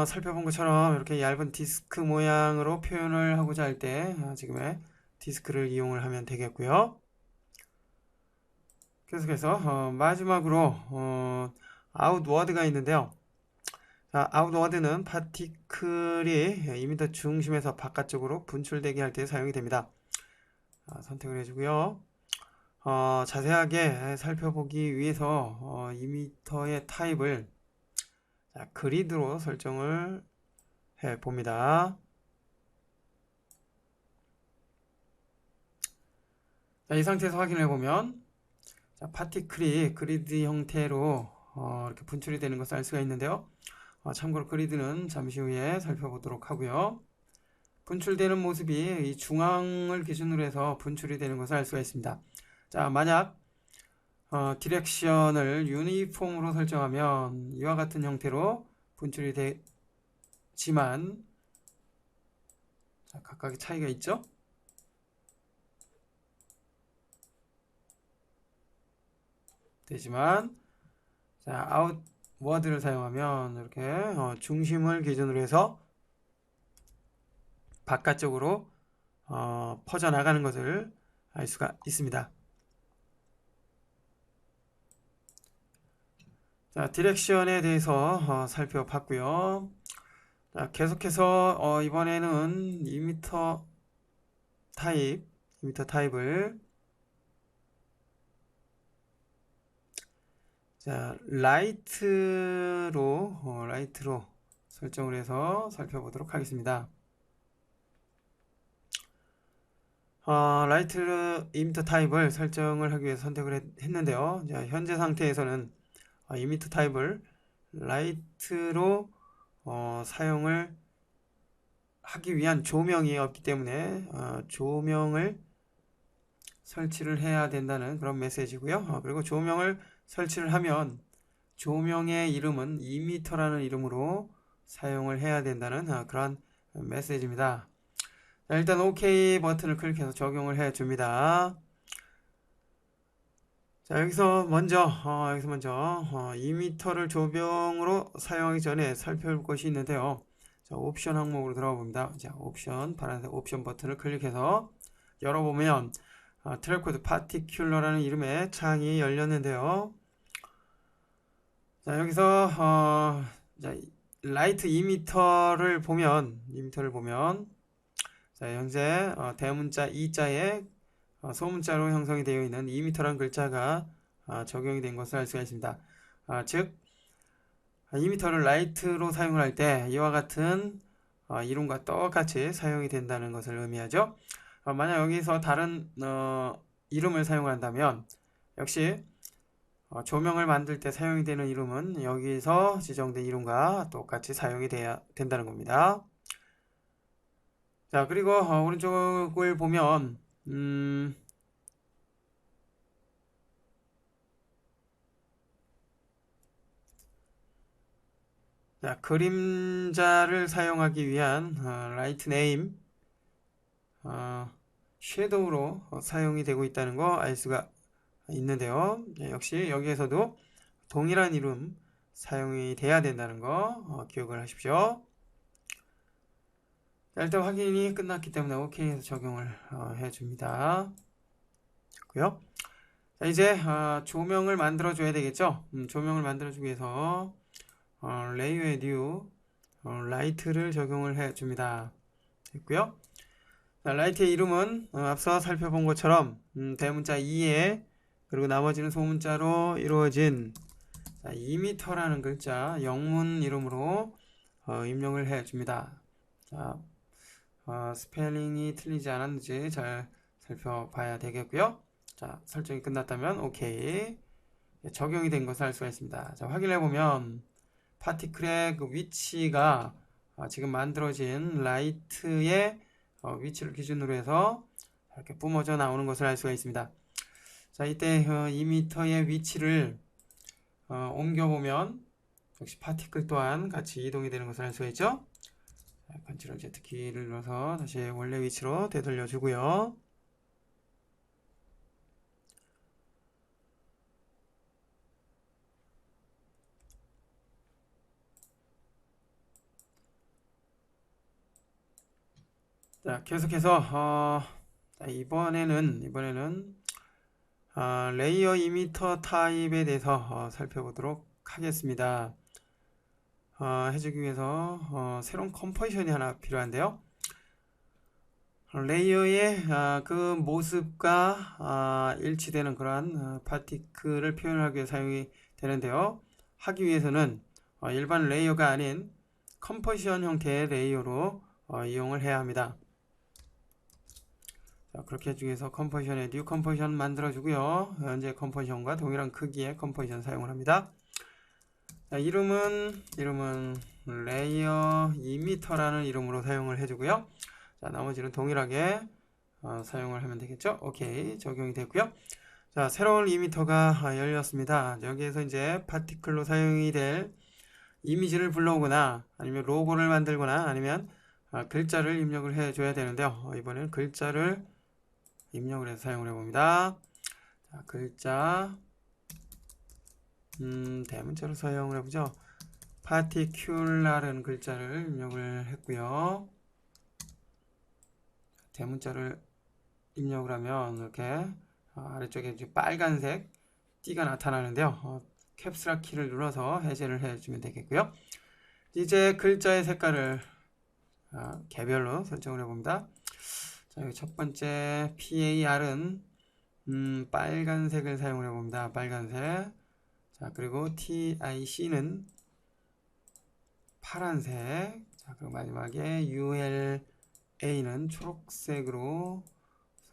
살펴본 것처럼 이렇게 얇은 디스크 모양으로 표현을 하고자 할 때 지금의 디스크를 이용을 하면 되겠고요. 계속해서 마지막으로 아웃워드가 있는데요. 자, 아웃워드는 파티클이 2m 중심에서 바깥쪽으로 분출되게 할 때 사용이 됩니다. 선택을 해주고요. 자세하게 살펴보기 위해서 2m의 타입을 그리드로 설정을 해 봅니다. 자, 이 상태에서 확인해 보면 파티클이 그리드 형태로 이렇게 분출이 되는 것을 알 수가 있는데요. 참고로 그리드는 잠시 후에 살펴보도록 하고요. 분출되는 모습이 이 중앙을 기준으로 해서 분출이 되는 것을 알 수가 있습니다. 자, 만약 디렉션을 유니폼으로 설정하면 이와 같은 형태로 분출이 되지만 자, 각각의 차이가 있죠? 되지만 자, 아웃워드를 사용하면 이렇게 중심을 기준으로 해서 바깥쪽으로 퍼져나가는 것을 알 수가 있습니다. 자, 디렉션에 대해서 살펴봤고요. 자, 계속해서 이번에는 2m 타입을 자, 라이트로 설정을 해서 살펴보도록 하겠습니다. 라이트 2m 타입을 설정을 하기 위해서 선택을 했는데요. 자, 현재 상태에서는 2m 타입을 라이트로 사용을 하기 위한 조명이 없기 때문에 조명을 설치를 해야 된다는 그런 메시지고요. 그리고 조명을 설치를 하면 조명의 이름은 2m라는 이름으로 사용을 해야 된다는 그런 메시지입니다. 자, 일단 OK 버튼을 클릭해서 적용을 해 줍니다. 자, 여기서 먼저 2m를 조명으로 사용하기 전에 살펴볼 것이 있는데요. 자, 옵션 항목으로 들어가 봅니다. 자, 옵션, 파란색 옵션 버튼을 클릭해서 열어보면 트랙코드 파티큘러라는 이름의 창이 열렸는데요. 자, 여기서 자, 라이트 2m를 보면 자, 현재 대문자 2자에 소문자로 형성이 되어 있는 2m라는 글자가 적용이 된 것을 알 수가 있습니다. 즉 2m를 라이트로 사용을 할 때 이와 같은 이름과 똑같이 사용이 된다는 것을 의미하죠. 만약 여기서 다른 이름을 사용한다면 역시 조명을 만들 때 사용이 되는 이름은 여기서 지정된 이름과 똑같이 사용이 돼야 된다는 겁니다. 자, 그리고 오른쪽을 보면 자, 그림자를 사용하기 위한 라이트 네임 섀도우로 사용이 되고 있다는 거 알 수가 있는데요. 역시 여기에서도 동일한 이름 사용이 돼야 된다는 거 기억을 하십시오. 자, 일단 확인이 끝났기 때문에 OK 해서 적용을 해줍니다. 고요. 자, 이제 조명을 만들어 줘야 되겠죠. 조명을 만들어 주기 위해서 레이어의 뉴 라이트를 적용을 해 줍니다. 됐고요. 자, 라이트의 이름은 앞서 살펴본 것처럼 대문자 2에 그리고 나머지는 소문자로 이루어진 2m라는 글자 영문 이름으로 입력을 해 줍니다. 자, 스펠링이 틀리지 않았는지 잘 살펴봐야 되겠고요. 자, 설정이 끝났다면 OK. 적용이 된 것을 알 수가 있습니다. 자, 확인해 보면 파티클의 그 위치가 지금 만들어진 라이트의 위치를 기준으로 해서 이렇게 뿜어져 나오는 것을 알 수가 있습니다. 자, 이때 2m의 위치를 옮겨보면 역시 파티클 또한 같이 이동이 되는 것을 알 수가 있죠. 컨트롤 Z 키를 눌러서 다시 원래 위치로 되돌려 주고요. 자, 계속해서 이번에는 레이어 이미터 타입에 대해서 살펴보도록 하겠습니다. 해주기 위해서 새로운 컴포지션이 하나 필요한데요. 레이어의 그 모습과 일치되는 그러한 파티클을 표현하기 위해 사용이 되는데요. 하기 위해서는 일반 레이어가 아닌 컴포지션 형태의 레이어로 이용을 해야 합니다. 자, 그렇게 해주기 위해서 컴포지션에 뉴 컴포지션 만들어 주고요. 현재 컴포지션과 동일한 크기의 컴포지션 사용을 합니다. 자, 이름은 레이어 2m라는 이름으로 사용을 해주고요. 자, 나머지는 동일하게 사용을 하면 되겠죠. OK, 적용이 됐고요. 자, 새로운 2m가 열렸습니다. 여기에서 이제 파티클로 사용이 될 이미지를 불러오거나 아니면 로고를 만들거나 아니면 글자를 입력을 해줘야 되는데요. 이번에는 글자를 입력을 해서 사용을 해봅니다. 자, 글자 대문자로 사용을 해보죠. 파티큘라라는 글자를 입력을 했고요. 대문자를 입력을 하면 이렇게 아래쪽에 이제 빨간색 띠가 나타나는데요. 캡슐 키를 눌러서 해제를 해주면 되겠고요. 이제 글자의 색깔을 개별로 설정을 해봅니다. 자, 여기 첫 번째 PAR은 빨간색을 사용을 해봅니다. 빨간색. 자, 그리고 TIC는 파란색. 자, 그리고 마지막에 ULA는 초록색으로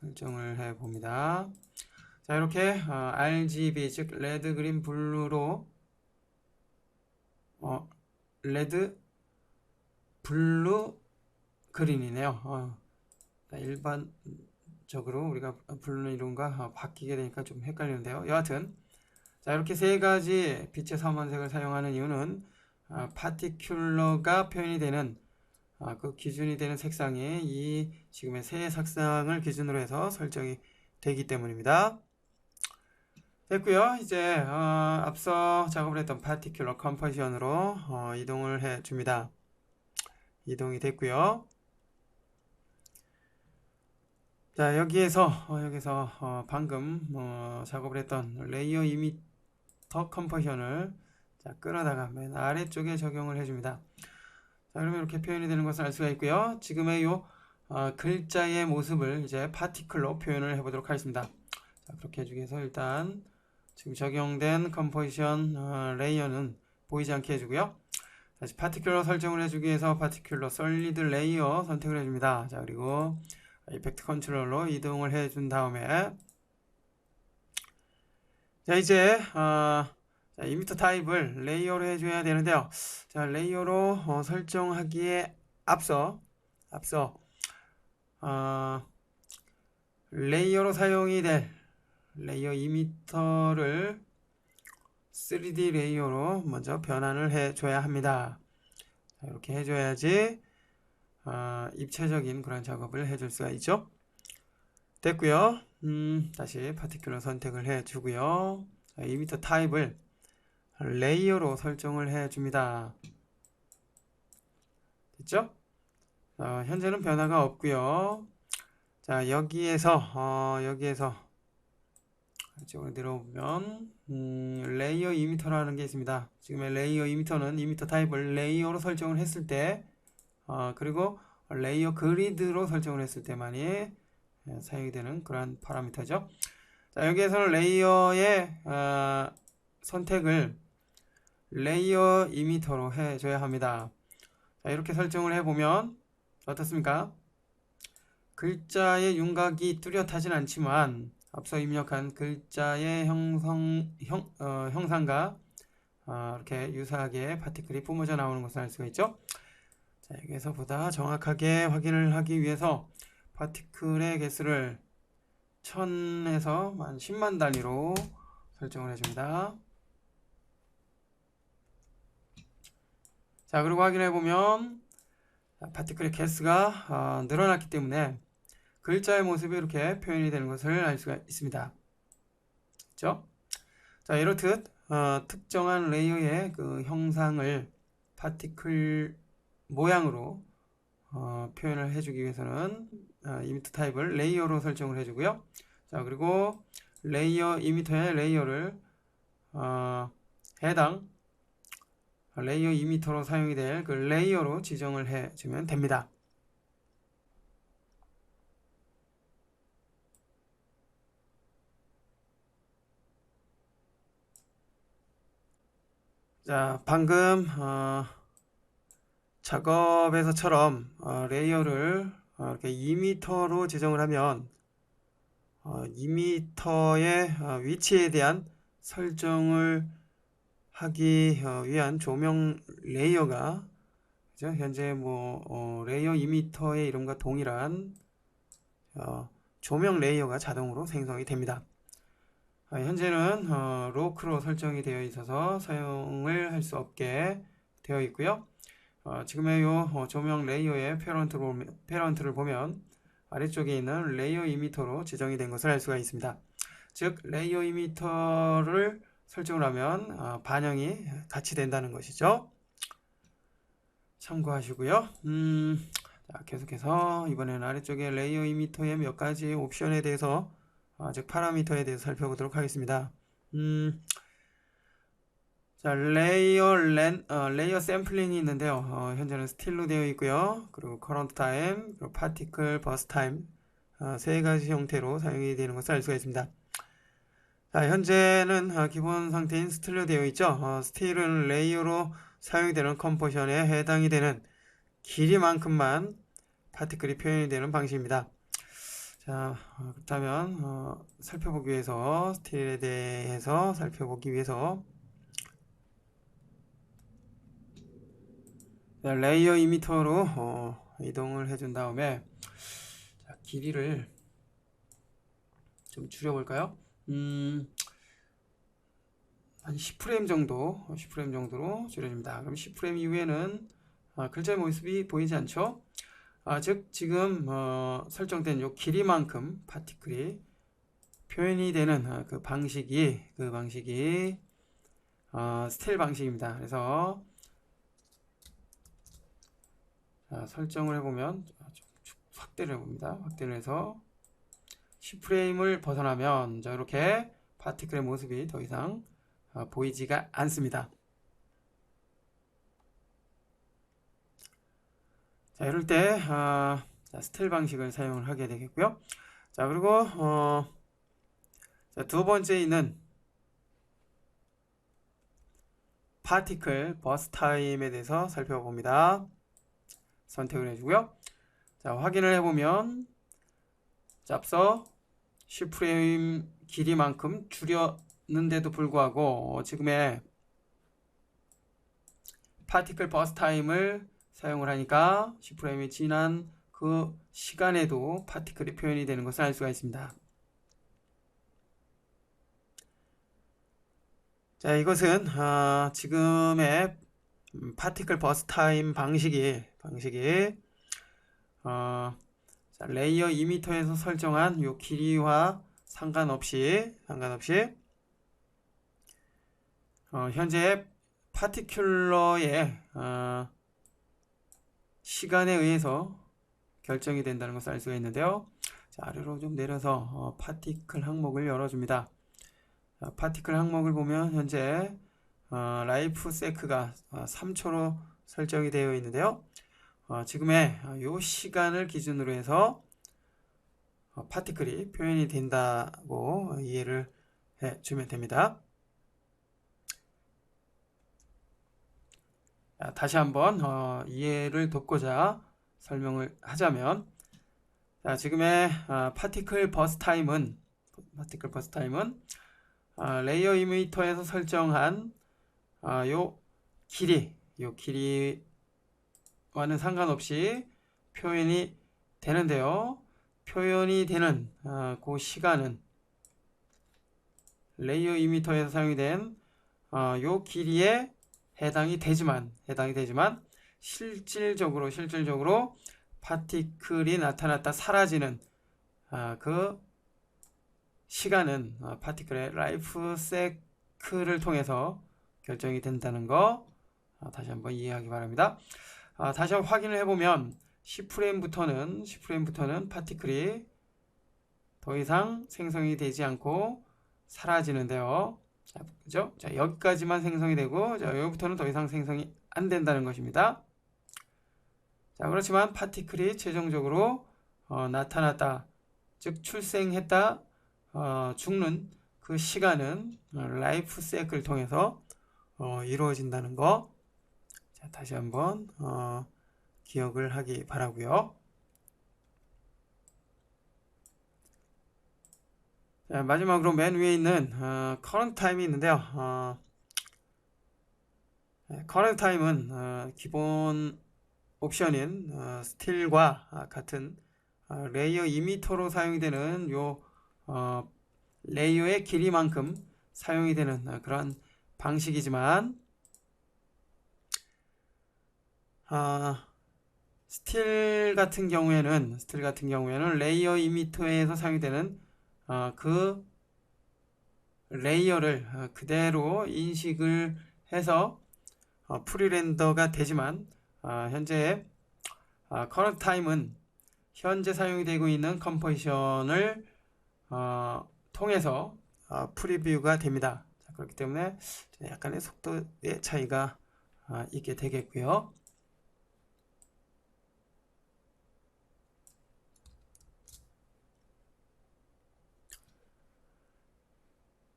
설정을 해 봅니다. 자, 이렇게 RGB 즉 레드, 그린, 블루로 레드, 블루, 그린이네요. 일반적으로 우리가 블루는 이름과 바뀌게 되니까 좀 헷갈리는데요. 여하튼 자, 이렇게 세 가지 빛의 삼원색을 사용하는 이유는 파티큘러가 표현이 되는 그 기준이 되는 색상이 이 지금의 세 색상을 기준으로 해서 설정이 되기 때문입니다. 됐고요. 이제 앞서 작업을 했던 파티큘러 컴포지션으로 이동을 해 줍니다. 이동이 됐고요. 자, 여기서 방금 작업을 했던 레이어 이미터 컴포지션을 끌어다가 맨 아래쪽에 적용을 해줍니다. 자, 그러면 이렇게 표현이 되는 것을 알 수가 있고요. 지금의 요 글자의 모습을 이제 파티클로 표현을 해보도록 하겠습니다. 자, 그렇게 해주기 위해서 일단 지금 적용된 컴포지션 레이어는 보이지 않게 해주고요. 다시 파티큘러 설정을 해주기 위해서 파티큘러 솔리드 레이어 선택을 해줍니다. 자, 그리고 이펙트 컨트롤러 이동을 해준 다음에 자, 이제 이미터 타입을 레이어로 해줘야 되는데요. 자, 레이어로 설정하기에 앞서 레이어로 사용이 될 레이어 이미터를 3D 레이어로 먼저 변환을 해줘야 합니다. 이렇게 해줘야지 입체적인 그런 작업을 해줄 수가 있죠. 됐고요. 다시 파티큘러 선택을 해주고요. 이미터 타입을 레이어로 설정을 해줍니다. 됐죠? 현재는 변화가 없고요. 자, 여기에서 이쪽으로 내려오면 레이어 이미터라는 게 있습니다. 지금의 레이어 이미터는 이미터 타입을 레이어로 설정을 했을 때 그리고 레이어 그리드로 설정을 했을 때만이 사용이 되는 그러한 파라미터죠. 자, 여기에서는 레이어의 선택을 레이어 이미터로 해줘야 합니다. 자, 이렇게 설정을 해보면 어떻습니까? 글자의 윤곽이 뚜렷하진 않지만 앞서 입력한 글자의 형상과 이렇게 유사하게 파티클이 뿜어져 나오는 것을 알 수가 있죠. 자, 여기에서 보다 정확하게 확인을 하기 위해서 파티클의 개수를 1000에서 10만 단위로 설정을 해줍니다. 자, 그리고 확인해 보면 파티클의 개수가 늘어났기 때문에 글자의 모습이 이렇게 표현이 되는 것을 알 수가 있습니다. 그렇죠? 자, 이렇듯 특정한 레이어의 그 형상을 파티클 모양으로 표현을 해주기 위해서는 이미터 타입을 레이어로 설정을 해주고요. 자, 그리고 레이어 이미터의 레이어를 해당 레이어 이미터로 사용이 될 그 레이어로 지정을 해주면 됩니다. 자, 방금 작업에서처럼 레이어를 이렇게 2m로 지정을 하면 2m의 위치에 대한 설정을 하기 위한 조명 레이어가 현재 레이어 2m의 이름과 동일한 조명 레이어가 자동으로 생성이 됩니다. 현재는 로크로 설정이 되어 있어서 사용을 할 수 없게 되어 있고요. 지금의 이 조명 레이어의 페런트를 보면 아래쪽에 있는 레이어 이미터로 지정이 된 것을 알 수가 있습니다. 즉 레이어 이미터를 설정을 하면 반영이 같이 된다는 것이죠. 참고하시고요. 자, 계속해서 이번에는 아래쪽에 레이어 이미터의 몇 가지 옵션에 대해서 즉 파라미터에 대해서 살펴보도록 하겠습니다. 자, 레이어 샘플링이 있는데요. 현재는 스틸로 되어 있고요. 그리고 커런트 타임, 그리고 파티클 버스 타임 세 가지 형태로 사용이 되는 것을 알 수가 있습니다. 자, 현재는 기본 상태인 스틸로 되어 있죠. 스틸은 레이어로 사용이 되는 컴포션에 해당이 되는 길이만큼만 파티클이 표현이 되는 방식입니다. 자, 그렇다면 살펴보기 위해서 스틸에 대해서 살펴보기 위해서 레이어 이미터로 이동을 해준 다음에 자, 길이를 좀 줄여볼까요? 한 10프레임 정도로 줄여줍니다. 그럼 10프레임 이후에는 글자의 모습이 보이지 않죠? 즉 지금 설정된 요 길이만큼 파티클이 표현이 되는 그 방식이 스틸 방식입니다. 그래서 설정을 해보면 확대를 해봅니다. 확대를 해서 10프레임을 벗어나면 이렇게 파티클의 모습이 더 이상 보이지가 않습니다. 자, 이럴 때 스틸 방식을 사용을 하게 되겠고요. 자, 그리고 두 번째 있는 파티클 버스 타임에 대해서 살펴봅니다. 선택을 해주고요. 자, 확인을 해보면 앞서 10프레임 길이만큼 줄였는데도 불구하고 지금의 파티클 버스 타임을 사용을 하니까 10프레임이 지난 그 시간에도 파티클이 표현이 되는 것을 알 수가 있습니다. 자, 이것은 지금의 파티클 버스 타임 방식이 자, 레이어 2m에서 설정한 요 길이와 상관없이 현재 파티큘러의 시간에 의해서 결정이 된다는 것을 알 수가 있는데요. 자, 아래로 좀 내려서 파티클 항목을 열어줍니다. 자, 파티클 항목을 보면 현재 라이프 세크가 3초로 설정이 되어 있는데요. 지금의 이 시간을 기준으로 해서 파티클이 표현이 된다고 이해를 해주면 됩니다. 다시 한번 이해를 돕고자 설명을 하자면, 자, 지금의 파티클 버스 타임은 레이어 이미터에서 설정한 요 길이와는 상관없이 표현이 되는데요. 표현이 되는 그 시간은 레이어 이미터에서 사용이 된 요 길이에 해당이 되지만 실질적으로 파티클이 나타났다 사라지는 그 시간은 파티클의 라이프 사이클을 통해서 결정이 된다는 거 다시 한번 이해하기 바랍니다. 다시 한번 확인을 해보면 10프레임부터는 파티클이 더 이상 생성이 되지 않고 사라지는데요. 자, 그죠? 자, 여기까지만 생성이 되고, 자, 여기부터는 더 이상 생성이 안 된다는 것입니다. 자, 그렇지만 파티클이 최종적으로 나타났다, 즉 출생했다, 죽는 그 시간은 라이프 사이클을 통해서 이루어진다는 거, 자, 다시 한번 기억을 하기 바라고요. 자, 마지막으로 맨 위에 있는 current time이 있는데요. current time은 기본 옵션인 스틸과 같은 레이어 2m로 사용이 되는 요 레이어의 길이만큼 사용이 되는 그런 방식이지만, 스틸 같은 경우에는 레이어 2m에서 사용이 되는 그 레이어를 그대로 인식을 해서 프리렌더가 되지만, 현재 current time은 현재 사용이 되고 있는 컴포지션을 통해서 프리뷰가 됩니다. 자, 그렇기 때문에 약간의 속도의 차이가 있게 되겠고요.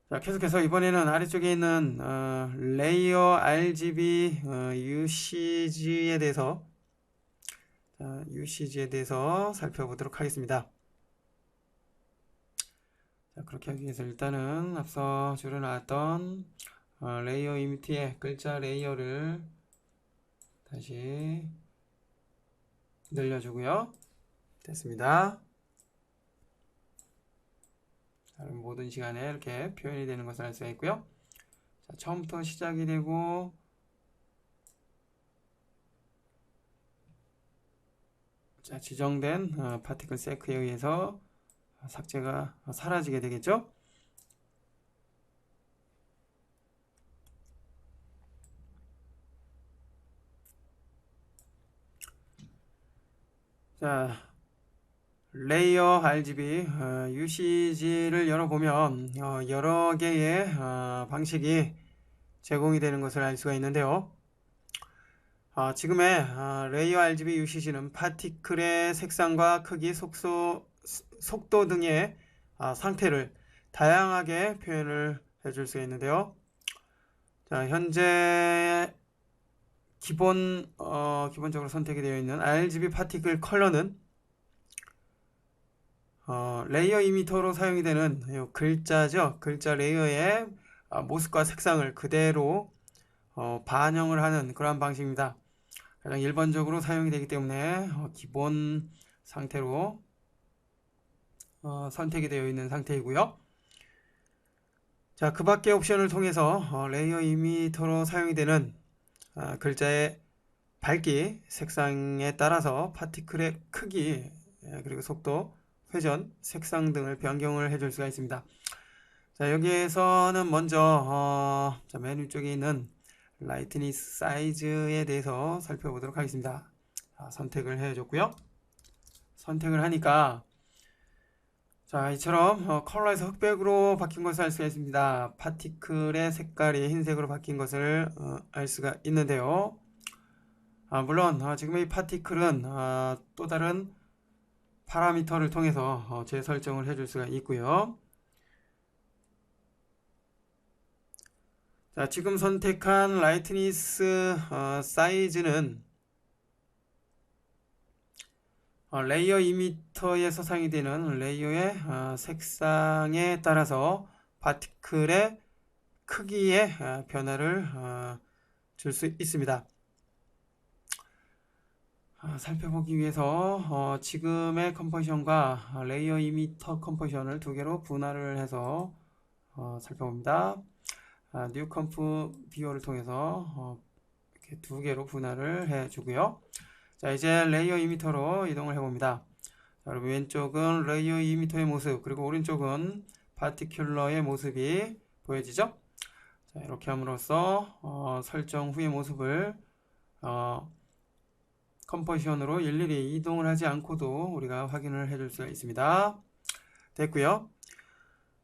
자, 계속해서 이번에는 아래쪽에 있는 레이어 RGB UCG에 대해서 살펴보도록 하겠습니다. 자, 그렇게 하기 위해서 일단은 앞서 줄여놨던 레이어 이미티의 글자 레이어를 다시 늘려주고요. 됐습니다. 모든 시간에 이렇게 표현이 되는 것을 알 수가 있고요. 자, 처음부터 시작이 되고, 자, 지정된 파티클 세크에 의해서 삭제가 사라지게 되겠죠. 자, 레이어 RGB UCG를 열어보면 여러 개의 방식이 제공이 되는 것을 알 수가 있는데요. 지금의 레이어 RGB UCG는 파티클의 색상과 크기, 속도 등의 상태를 다양하게 표현을 해줄 수 있는데요. 자, 현재 기본적으로 선택이 되어 있는 RGB 파티클 컬러는 레이어 이미터로 사용이 되는 글자죠. 글자 레이어의 모습과 색상을 그대로 반영을 하는 그러한 방식입니다. 가장 일반적으로 사용이 되기 때문에 기본 상태로 선택이 되어 있는 상태이고요. 자, 그 밖의 옵션을 통해서 레이어 이미터로 사용이 되는 글자의 밝기, 색상에 따라서 파티클의 크기, 그리고 속도, 회전, 색상 등을 변경을 해줄 수가 있습니다. 자, 여기에서는 먼저 자, 메뉴 쪽에 있는 라이트니스 사이즈에 대해서 살펴보도록 하겠습니다. 자, 선택을 해줬고요. 선택을 하니까 자, 이처럼 컬러에서 흑백으로 바뀐 것을 알 수가 있습니다. 파티클의 색깔이 흰색으로 바뀐 것을 알 수가 있는데요. 물론 지금 이 파티클은 또 다른 파라미터를 통해서 재설정을 해줄 수가 있고요. 자, 지금 선택한 라이트니스 사이즈는 레이어 이미터에 서상이 되는 레이어의 색상에 따라서 파티클의 크기의 변화를 줄 수 있습니다. 살펴보기 위해서 지금의 컴포지션과 레이어 이미터 컴포지션을 두 개로 분할을 해서 살펴봅니다. 뉴 컴프 비오를 통해서 이렇게 두 개로 분할을 해주고요. 자, 이제 레이어 이미터로 이동을 해봅니다. 자, 여러분 왼쪽은 레이어 이미터의 모습, 그리고 오른쪽은 파티큘러의 모습이 보여지죠? 자, 이렇게 함으로써 설정 후의 모습을 컴포지션으로 일일이 이동을 하지 않고도 우리가 확인을 해줄 수가 있습니다. 됐고요.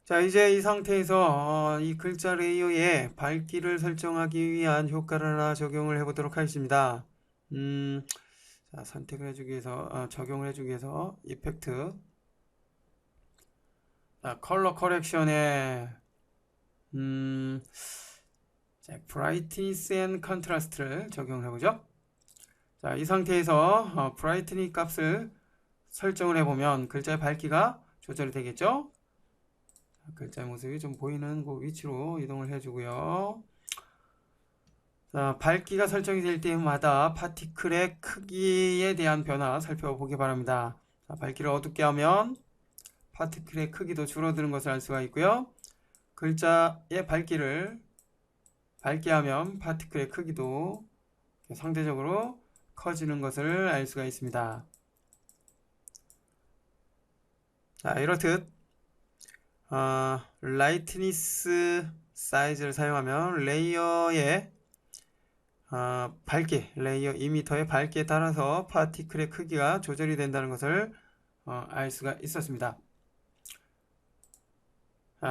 자, 이제 이 상태에서 이 글자 레이어에 밝기를 설정하기 위한 효과를 하나 적용을 해보도록 하겠습니다. 자, 선택을 해주기 위해서 적용을 해주기 위해서 이펙트, 컬러 커렉션에 자, 브라이트니스 앤 컨트라스트를 적용을 해보죠. 자, 이 상태에서 브라이트니 값을 설정을 해보면 글자의 밝기가 조절이 되겠죠. 글자의 모습이 좀 보이는 그 위치로 이동을 해주고요. 자, 밝기가 설정이 될 때마다 파티클의 크기에 대한 변화 살펴보기 바랍니다. 자, 밝기를 어둡게 하면 파티클의 크기도 줄어드는 것을 알 수가 있고요. 글자의 밝기를 밝게 하면 파티클의 크기도 상대적으로 커지는 것을 알 수가 있습니다. 자, 이렇듯 라이트니스 사이즈를 사용하면 레이어의 밝기, 레이어 이미터의 밝기에 따라서 파티클의 크기가 조절이 된다는 것을 알 수가 있었습니다.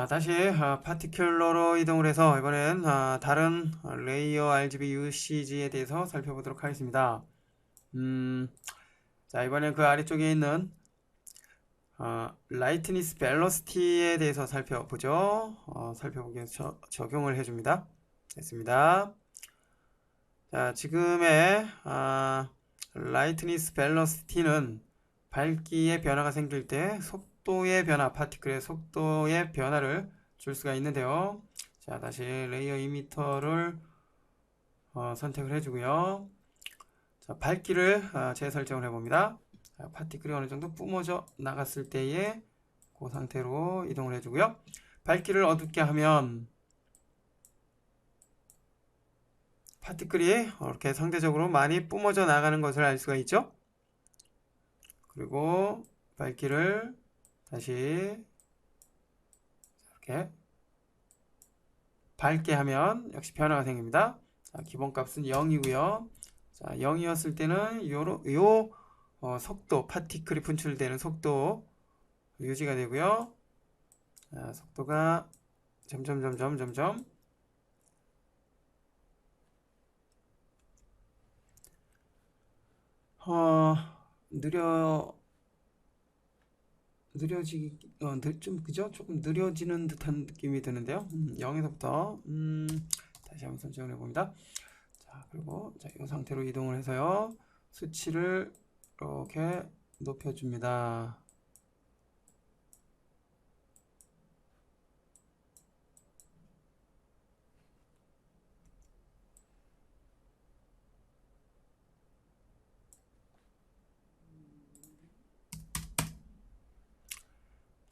다시 파티큘러로 이동을 해서 이번엔 다른 레이어 RGB UCG에 대해서 살펴보도록 하겠습니다. 자, 이번엔 그 아래쪽에 있는 라이트니스 벨로시티에 대해서 살펴보죠. 살펴보기 위해서 적용을 해줍니다. 됐습니다. 자, 지금의 라이트니스 벨로시티는 밝기의 변화가 생길 때 속도의 변화, 파티클의 속도의 변화를 줄 수가 있는데요. 자, 다시 레이어 이미터를 선택을 해주고요. 자, 밝기를 재설정을 해봅니다. 자, 파티클이 어느 정도 뿜어져 나갔을 때에 그 상태로 이동을 해주고요. 밝기를 어둡게 하면 파티클이 이렇게 상대적으로 많이 뿜어져 나가는 것을 알 수가 있죠. 그리고 밝기를 다시 이렇게 밝게 하면 역시 변화가 생깁니다. 자, 기본값은 0이고요. 자, 0이었을 때는 요 속도, 파티클이 분출되는 속도 유지가 되고요. 자, 속도가 점점 느려지기 좀 그죠? 조금 느려지는 듯한 느낌이 드는데요. 0에서부터 다시 한번 설정을 해봅니다. 자, 그리고 자, 이 상태로 이동을 해서요. 수치를 이렇게 높여줍니다.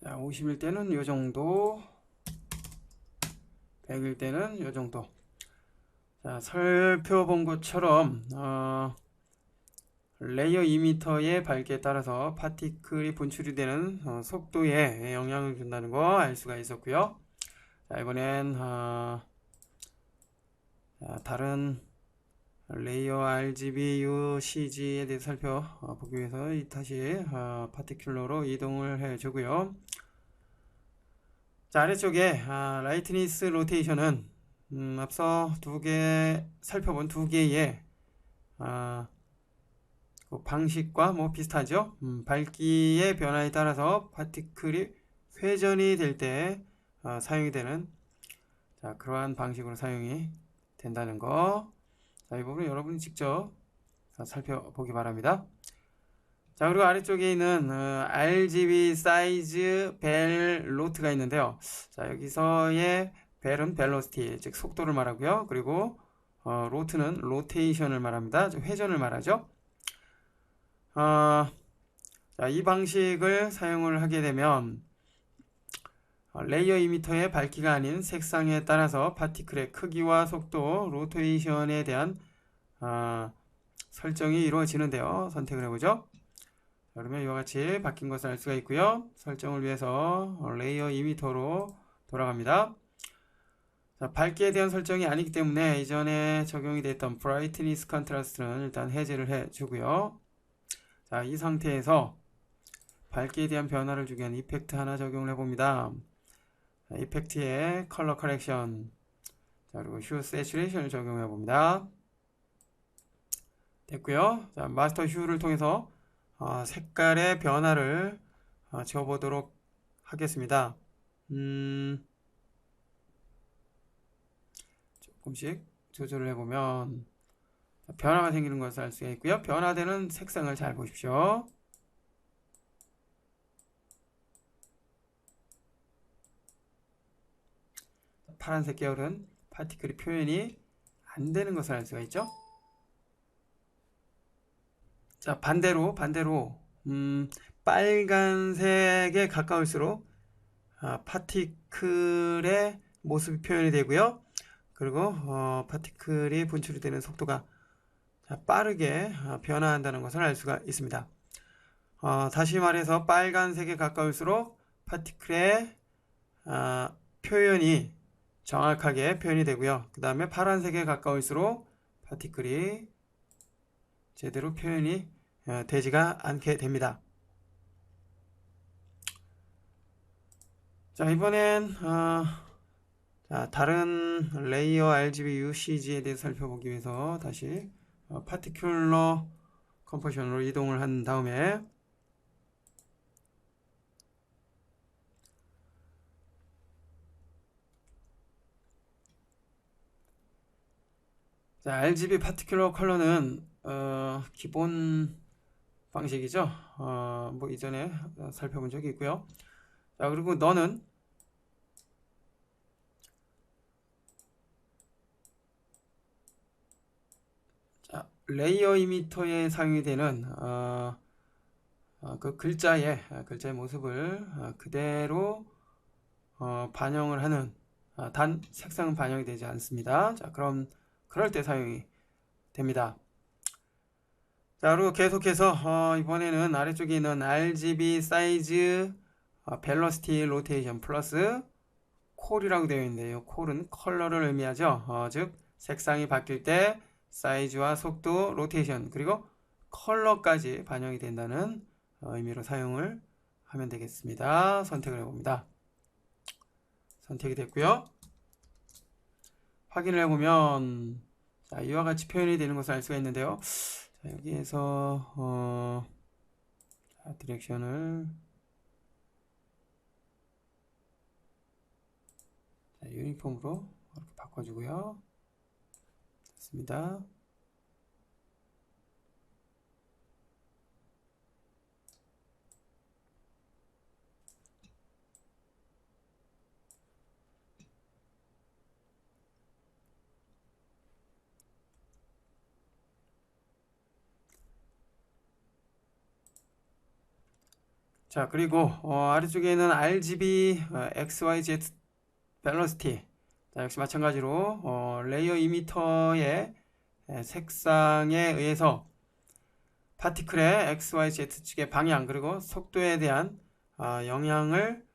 자, 50일 때는 요 정도, 100일 때는 요 정도. 자, 살펴본 것처럼 레이어 이미터의 밝기에 따라서 파티클이 분출이 되는 속도에 영향을 준다는 거 알 수가 있었고요. 자, 이번엔 다른 레이어 RGB UCG에 대해서 살펴보기 위해서 다시 파티큘러로 이동을 해주고요. 자, 아래쪽에 라이트니스 로테이션은 앞서 살펴본 두 개의 그 방식과 뭐 비슷하죠. 밝기의 변화에 따라서 파티클이 회전이 될 때 사용이 되는 그러한 방식으로 사용이 된다는 거. 자, 이 부분 여러분이 직접 살펴보기 바랍니다. 자, 그리고 아래쪽에 있는 RGB 사이즈 벨 로트가 있는데요. 자, 여기서의 벨은 벨로시티, 즉 속도를 말하고요. 그리고 로트는 로테이션을 말합니다. 즉 회전을 말하죠. 자, 이 방식을 사용을 하게 되면 레이어 이미터의 밝기가 아닌 색상에 따라서 파티클의 크기와 속도, 로테이션에 대한 설정이 이루어지는데요. 선택을 해보죠. 그러면 이와 같이 바뀐 것을 알 수가 있고요. 설정을 위해서 레이어 이미터로 돌아갑니다. 자, 밝기에 대한 설정이 아니기 때문에 이전에 적용이 됐던 브라이트니스 컨트라스트는 일단 해제를 해주고요. 자, 이 상태에서 밝기에 대한 변화를 주기 위한 이펙트 하나 적용을 해봅니다. 자, 이펙트에 컬러 커렉션, 그리고 휴 세츄레이션을 적용해 봅니다. 됐고요. 자, 마스터 휴를 통해서 색깔의 변화를 지워보도록 하겠습니다. 조금씩 조절을 해보면 변화가 생기는 것을 알 수가 있고요. 변화되는 색상을 잘 보십시오. 파란색 계열은 파티클이 표현이 안 되는 것을 알 수가 있죠. 자, 반대로 빨간색에 가까울수록 파티클의 모습이 표현이 되고요. 그리고 파티클이 분출이 되는 속도가 빠르게 변화한다는 것을 알 수가 있습니다. 다시 말해서 빨간색에 가까울수록 파티클의 표현이 정확하게 표현이 되고요. 그 다음에 파란색에 가까울수록 파티클이 제대로 표현이 되지가 않게 됩니다. 자, 이번엔 다른 레이어 RGB UCG에 대해서 살펴보기 위해서 다시 파티큘러 컴포지션으로 이동을 한 다음에 자, RGB 파티큘러 컬러는 기본 방식이죠. 뭐 이전에 살펴본 적이 있고요. 자, 그리고 너는 레이어 이미터에 사용이 되는 그 글자의 모습을 그대로 반영을 하는 단 색상은 반영이 되지 않습니다. 자, 그럼 그럴 때 사용이 됩니다. 자, 그리고 계속해서 이번에는 아래쪽에 있는 RGB 사이즈 벨로시티 로테이션 플러스 콜이라고 되어 있는데요. 콜은 컬러를 의미하죠. 즉 색상이 바뀔 때 사이즈와 속도, 로테이션, 그리고 컬러까지 반영이 된다는 의미로 사용을 하면 되겠습니다. 선택을 해봅니다. 선택이 됐고요. 확인을 해보면 자, 이와 같이 표현이 되는 것을 알 수가 있는데요. 자, 여기에서 디렉션을 유니폼으로 이렇게 바꿔주고요. 됐습니다. 자, 그리고 아래쪽에 있는 RGB XYZ 밸런시티 자, 역시 마찬가지로 레이어 이미터의 색상에 의해서 파티클의 XYZ 측의 방향 그리고 속도에 대한 영향을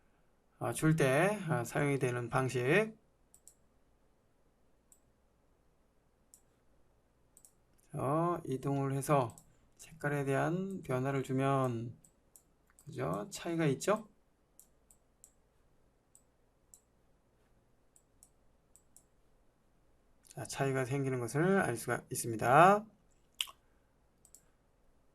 줄 때 사용이 되는 방식. 이동을 해서 색깔에 대한 변화를 주면 그죠? 차이가 있죠? 자, 차이가 생기는 것을 알 수가 있습니다.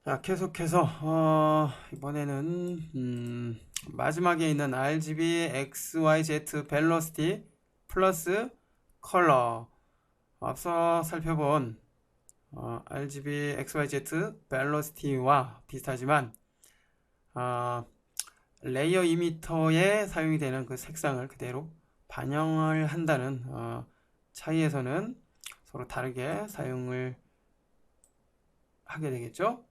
자, 계속해서 이번에는 마지막에 있는 RGB XYZ 벨로시티 플러스 컬러. 앞서 살펴본 RGB XYZ 벨로시티와 비슷하지만 레이어 이미터에 사용이 되는 그 색상을 그대로 반영을 한다는 차이에서는 서로 다르게 사용을 하게 되겠죠.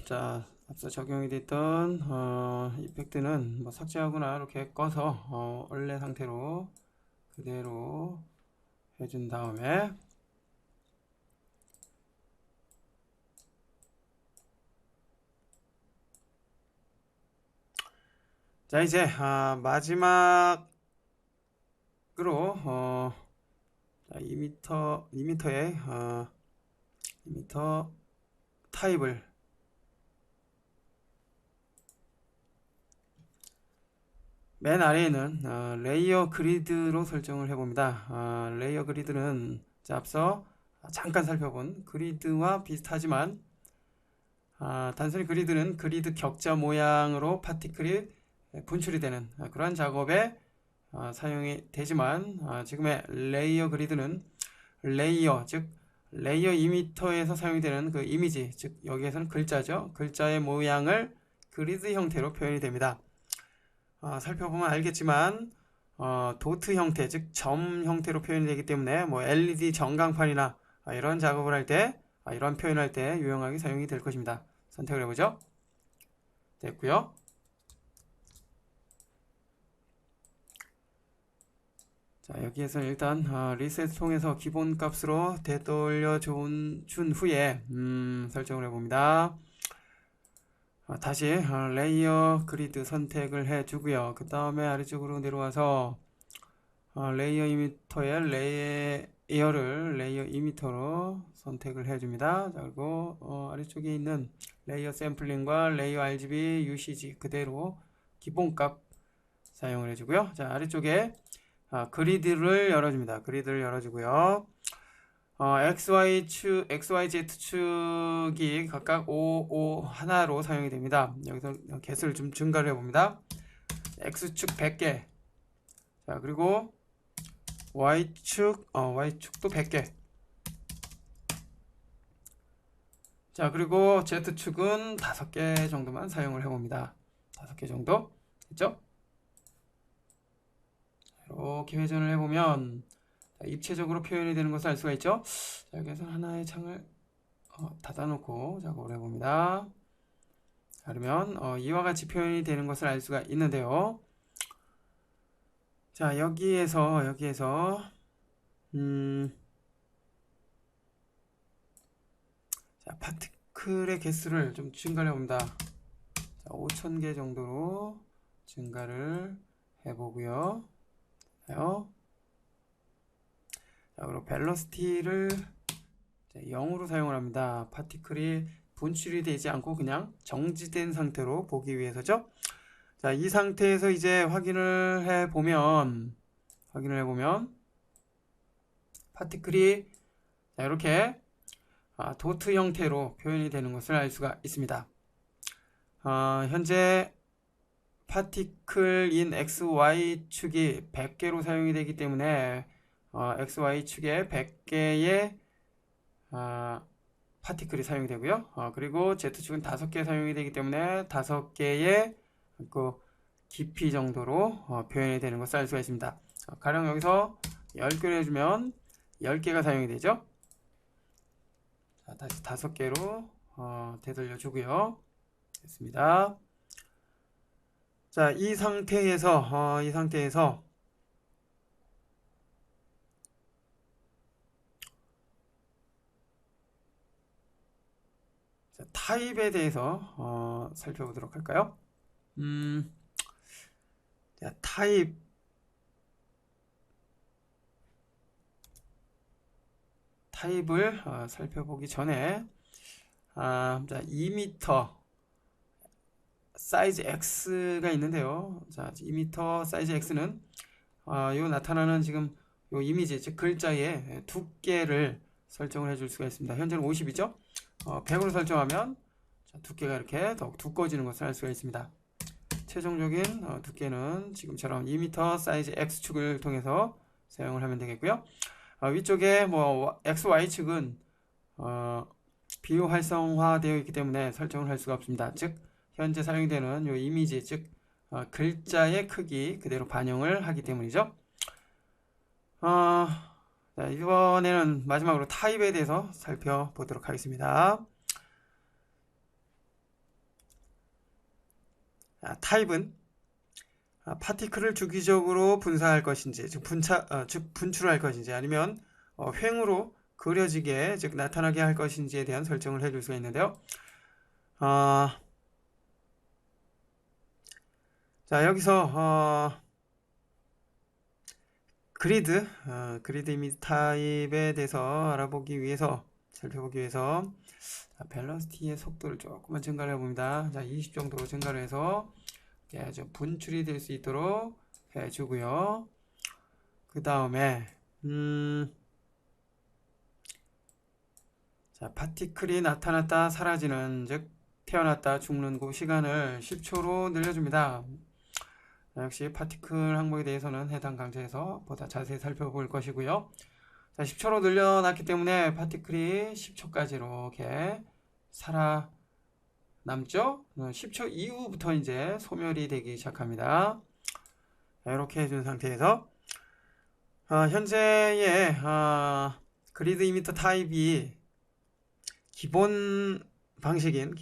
자, 앞서 적용이 됐던 이펙트는 뭐 삭제하거나 이렇게 꺼서 원래 상태로 그대로 해준 다음에 자, 이제 마지막으로 이미터의 이미터 타입을 맨 아래에는 레이어 그리드로 설정을 해봅니다. 레이어 그리드는 앞서 잠깐 살펴본 그리드와 비슷하지만 단순히 그리드는 그리드 격자 모양으로 파티클이 분출이 되는 그러한 작업에 사용이 되지만 지금의 레이어 그리드는 레이어 즉 레이어 이미터에서 사용이 되는 그 이미지 즉 여기에서는 글자죠. 글자의 모양을 그리드 형태로 표현이 됩니다. 살펴보면 알겠지만 도트 형태 즉 점 형태로 표현이 되기 때문에 뭐 LED 전광판이나 이런 작업을 할 때 이런 표현을 할 때 유용하게 사용이 될 것입니다. 선택을 해보죠. 됐고요. 자, 여기에서는 일단 리셋 통해서 기본 값으로 되돌려 준 후에 설정을 해봅니다. 다시 레이어 그리드 선택을 해주고요. 그 다음에 아래쪽으로 내려와서 레이어 이미터의 레이어를 레이어 이미터로 선택을 해줍니다. 자, 그리고 아래쪽에 있는 레이어 샘플링과 레이어 RGB UCG 그대로 기본값 사용을 해주고요. 자, 아래쪽에 그리드를 열어줍니다. 그리드를 열어주고요. XYZ 축이 각각 5, 5 하나로 사용이 됩니다. 여기서 개수를 좀 증가를 해봅니다. X축 100개. 자, 그리고 Y축도 100개. 자, 그리고 Z축은 5개 정도만 사용을 해봅니다. 5개 정도. 됐죠? 이렇게 회전을 해보면 입체적으로 표현이 되는 것을 알 수가 있죠. 자, 여기서 하나의 창을 닫아놓고 작업을 해봅니다. 그러면 이와 같이 표현이 되는 것을 알 수가 있는데요. 자, 여기에서 자, 파티클의 개수를 좀 증가를 해봅니다. 자, 5000개 정도로 증가를 해보고요. 자, 그리고 벨로시티를 0으로 사용을 합니다. 파티클이 분출이 되지 않고 그냥 정지된 상태로 보기 위해서죠. 자, 이 상태에서 이제 확인을 해보면 파티클이 이렇게 도트 형태로 표현이 되는 것을 알 수가 있습니다. 현재 파티클인 XY축이 100개로 사용이 되기 때문에 XY축에 100개의 파티클이 사용이 되고요. 그리고 Z축은 5개 사용이 되기 때문에 5개의 그 깊이 정도로 표현이 되는 것을 알 수가 있습니다. 가령 여기서 10개를 해주면 10개가 사용이 되죠. 자, 다시 5개로 되돌려 주고요. 됐습니다. 자, 이 상태에서 자, 타입에 대해서 살펴보도록 할까요? 자, 타입을 살펴보기 전에 자, 2m 사이즈 X가 있는데요. 자, 2m 사이즈 X는 요 나타나는 지금 요 이미지, 즉 글자의 두께를 설정을 해줄 수가 있습니다. 현재는 50이죠. 100으로 설정하면 자, 두께가 이렇게 더욱 두꺼워지는 것을 알 수가 있습니다. 최종적인 두께는 지금처럼 2m 사이즈 X축을 통해서 사용을 하면 되겠고요. 위쪽에 뭐 X, Y축은 비활성화되어 있기 때문에 설정을 할 수가 없습니다. 즉 현재 사용되는 요 이미지, 즉 글자의 크기 그대로 반영을 하기 때문이죠. 자, 이번에는 마지막으로 타입에 대해서 살펴보도록 하겠습니다. 타입은 파티클을 주기적으로 분사할 것인지, 즉 분출할 것인지, 아니면 횡으로 그려지게, 즉 나타나게 할 것인지에 대한 설정을 해줄 수가 있는데요. 자, 여기서 그리드 이미지 타입에 대해서 알아보기 위해서, 살펴보기 위해서 벨로시티의 속도를 조금만 증가를 해봅니다. 자, 20 정도로 증가를 해서 좀 분출이 될 수 있도록 해주고요. 그 다음에 자, 파티클이 나타났다 사라지는, 즉 태어났다 죽는 그 시간을 10초로 늘려줍니다. 역시 파티클 항목에 대해서는 해당 강좌에서 보다 자세히 살펴볼 것이고요. 자, 10초로 늘려놨기 때문에 파티클이 10초까지 이렇게 살아남죠. 10초 이후부터 이제 소멸이 되기 시작합니다. 이렇게 해준 상태에서 현재의 그리드 이미터 타입이 기본 방식인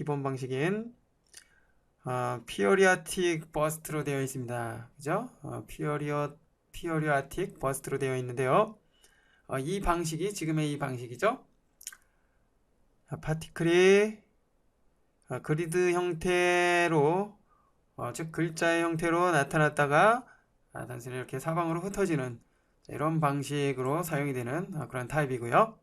피어리아틱 버스트로 되어 있습니다. 그죠? 피어리아틱 버스트로 되어 있는데요. 이 방식이 지금의 이 방식이죠. 파티클이 그리드 형태로, 즉 글자의 형태로 나타났다가 단순히 이렇게 사방으로 흩어지는 이런 방식으로 사용이 되는 그런 타입이고요.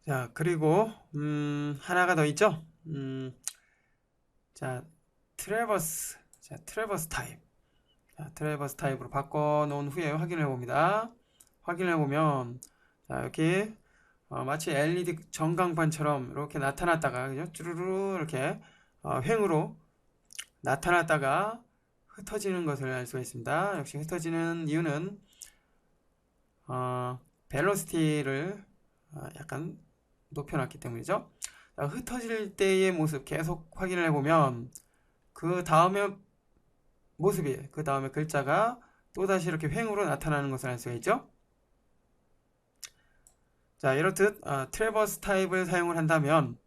자, 그리고 하나가 더 있죠. 자, 트래버스 타입. 자, 트래버스 타입으로 바꿔 놓은 후에 확인을 해봅니다. 확인을 해보면 자, 이렇게 마치 LED 전광판처럼 이렇게 나타났다가, 그죠? 쭈루루 이렇게 횡으로 나타났다가 흩어지는 것을 알 수가 있습니다. 역시 흩어지는 이유는 벨로시티를 약간 높여놨기 때문이죠. 자, 흩어질 때의 모습 계속 확인을 해보면 그 다음에 모습이, 그 다음에 글자가 또다시 이렇게 횡으로 나타나는 것을 알 수가 있죠. 자, 이렇듯 트래버스 타입을 사용을 한다면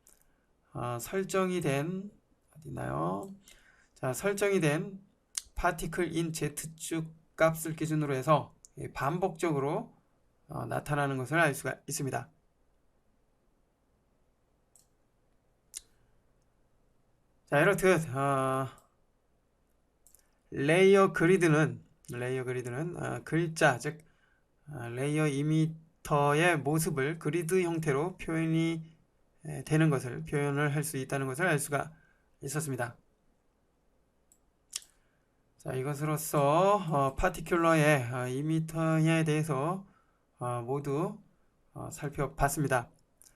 설정이 된, 어디 있나요? 자, 설정이 된 파티클 인 Z축 값을 기준으로 해서 반복적으로 나타나는 것을 알 수가 있습니다. 자, 이렇듯 레이어 그리드는 글자, 즉 레이어 이미터의 모습을 그리드 형태로 표현이 되는 것을, 표현을 할 수 있다는 것을 알 수가 있었습니다. 자, 이것으로써 파티큘러의 이미터에 대해서 모두 살펴봤습니다.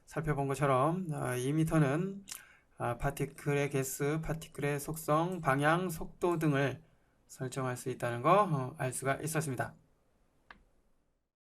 살펴본 것처럼 이미터는 파티클의 개수, 파티클의 속성, 방향, 속도 등을 설정할 수 있다는 거 알 수가 있었습니다.